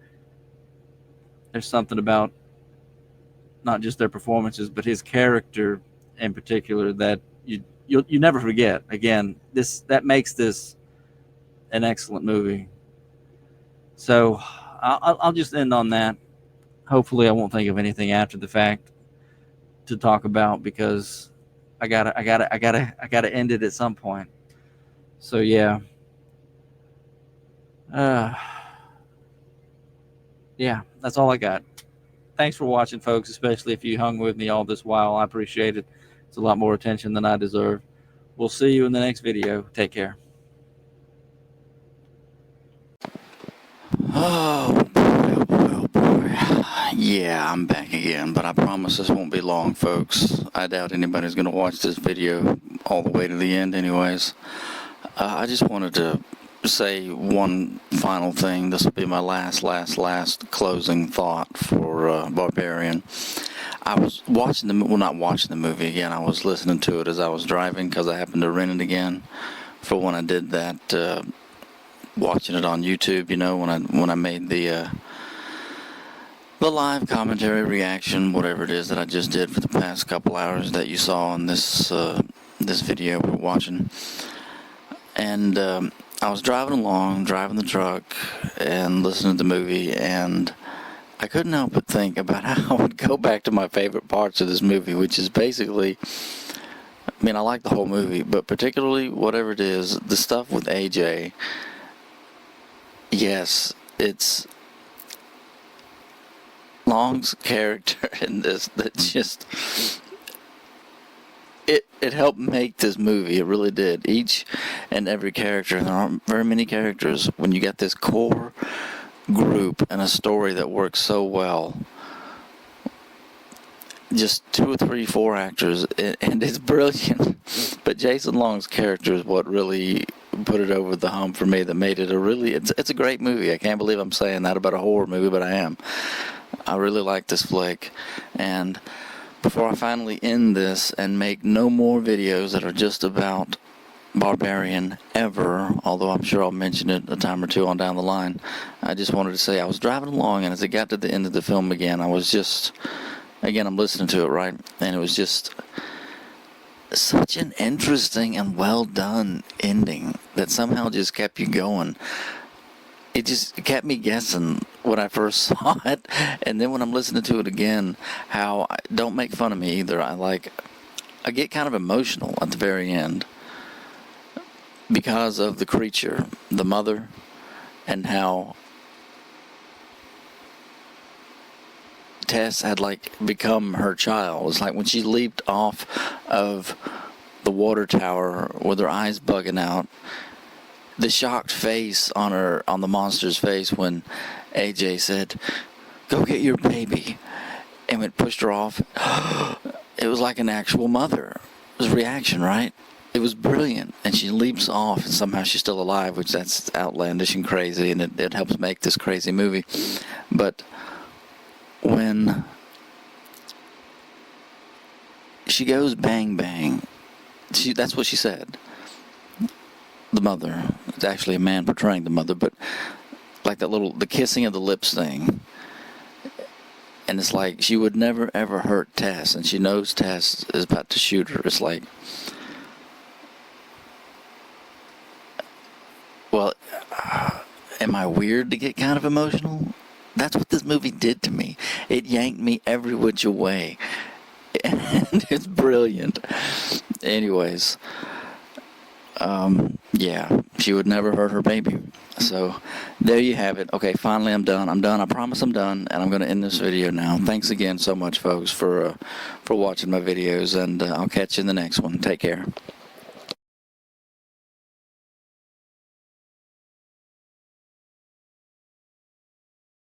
there's something about not just their performances, but his character in particular that you never forget. Again, that makes this an excellent movie. So I'll just end on that. Hopefully, I won't think of anything after the fact to talk about because I gotta end it at some point. So yeah, yeah, that's all I got. Thanks for watching, folks, especially if you hung with me all this while. I appreciate it. It's a lot more attention than I deserve. We'll see you in the next video. Take care. Oh boy, oh boy, oh boy. Yeah, I'm back again, but I promise this won't be long, folks. I doubt anybody's going to watch this video all the way to the end anyways. I just wanted to say one final thing. This will be my last closing thought for Barbarian. I was watching not watching the movie again. I was listening to it as I was driving because I happened to rent it again for when I did that. Watching it on YouTube, when I made the live commentary reaction, whatever it is that I just did for the past couple hours that you saw in this video we're watching. And I was driving the truck and listening to the movie, and I couldn't help but think about how I would go back to my favorite parts of this movie, which is basically, I like the whole movie, but particularly whatever it is, the stuff with AJ. Yes, it's Long's character in this that just it helped make this movie. It really did. Each and every character, and there aren't very many characters, when you got this core group and a story that works so well. Just 2 or 3, 4 actors, and it's brilliant. But Jason Long's character is what really put it over the hump for me, that made it it's a great movie. I can't believe I'm saying that about a horror movie, but I am. I really like this flick. And before I finally end this and make no more videos that are just about Barbarian ever, although I'm sure I'll mention it a time or two on down the line, I just wanted to say I was driving along, and as it got to the end of the film again, I'm listening to it, right? And it was just such an interesting and well done ending that somehow just kept you going. It just kept me guessing when I first saw it, and then when I'm listening to it again, don't make fun of me either. I get kind of emotional at the very end because of the creature, the mother, and how Tess had like become her child. It's like when she leaped off of the water tower with her eyes bugging out, the shocked face on the monster's face when AJ said, "Go get your baby," and it pushed her off. It was like an actual mother. It was a reaction, right? It was brilliant. And she leaps off, and somehow she's still alive, which that's outlandish and crazy, and it helps make this crazy movie. But when she goes bang bang, that's what she said. The mother. It's actually a man portraying the mother, but like the kissing of the lips thing. And it's like she would never ever hurt Tess, and she knows Tess is about to shoot her. It's like, well, am I weird to get kind of emotional? That's what this movie did to me. It yanked me every which way. And it's brilliant. Anyways, yeah, she would never hurt her baby. So there you have it. Okay, finally I'm done. I promise I'm done, and I'm going to end this video now. Thanks again so much, folks, for watching my videos, and I'll catch you in the next one. Take care.